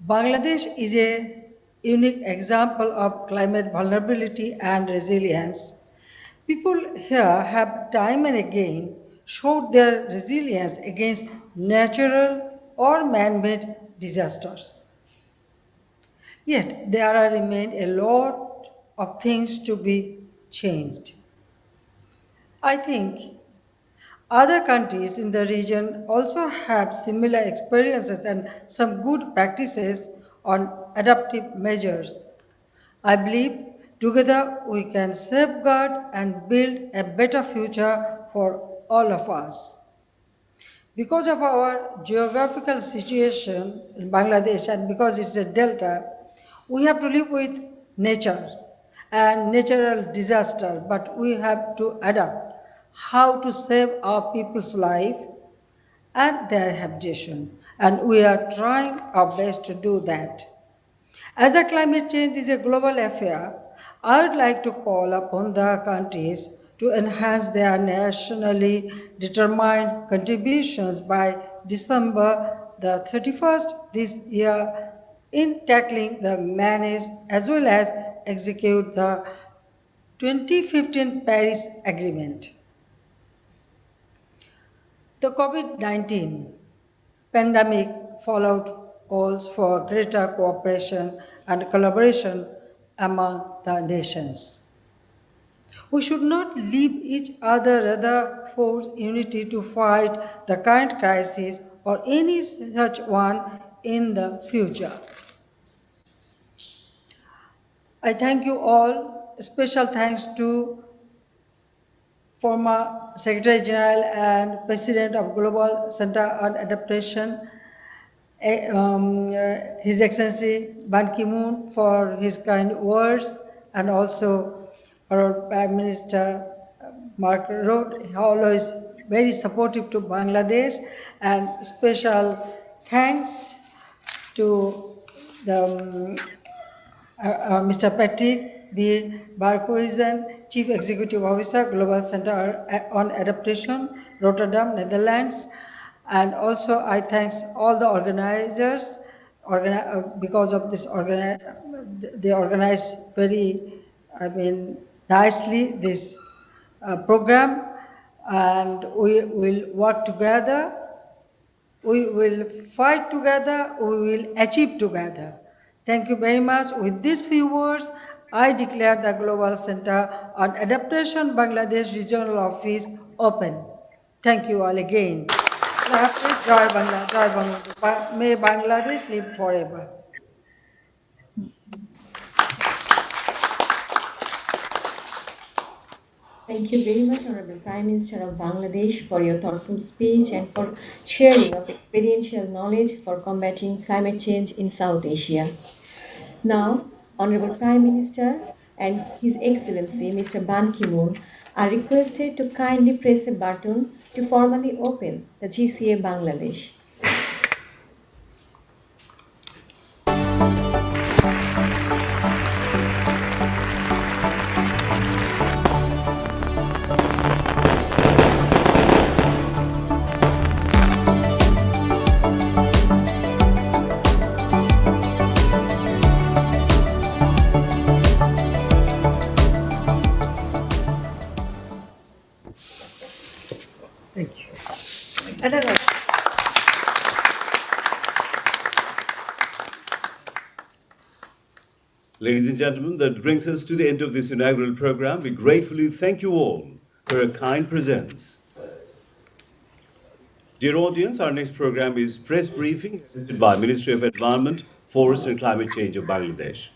Bangladesh is a unique example of climate vulnerability and resilience. People here have time and again showed their resilience against natural or man-made disasters. Yet there remain a lot of things to be changed. I think other countries in the region also have similar experiences and some good practices on adaptive measures. I believe together we can safeguard and build a better future for all of us. Because of our geographical situation in Bangladesh and because it's a delta, we have to live with nature and natural disaster, but we have to adapt how to save our people's life and their habitation. And we are trying our best to do that. As the climate change is a global affair, I would like to call upon the countries to enhance their nationally determined contributions by December the 31st this year in tackling the manage as well as execute the 2015 Paris Agreement. The COVID-19 pandemic followed calls for greater cooperation and collaboration among the nations. We should not leave each other, rather force unity to fight the current crisis or any such one in the future. I thank you all. Special thanks to former Secretary General and President of Global Center on Adaptation, His Excellency Ban Ki-moon for his kind words, and also our Prime Minister Mark Rutte, always very supportive to Bangladesh, and special thanks to the Mr. Patrick B. Barkhuizen, Chief Executive Officer, Global Center on Adaptation, Rotterdam, Netherlands. And also I thanks all the organizers, because of this, they organized very, nicely this program, and we will work together, we will fight together, we will achieve together. Thank you very much. With these few words, I declare the Global Center on Adaptation Bangladesh Regional Office open. Thank you all again. Jai Bangladesh. May Bangladesh live forever. Thank you very much, Honorable Prime Minister of Bangladesh, for your thoughtful speech and for sharing of experiential knowledge for combating climate change in South Asia. Now, Honorable Prime Minister and His Excellency Mr. Ban Ki-moon are requested to kindly press a button to formally open the GCA Bangladesh. Thank you. Ladies and gentlemen, that brings us to the end of this inaugural program. We gratefully thank you all for your kind presence. Dear audience, our next program is Press Briefing hosted by Ministry of Environment, Forest and Climate Change of Bangladesh.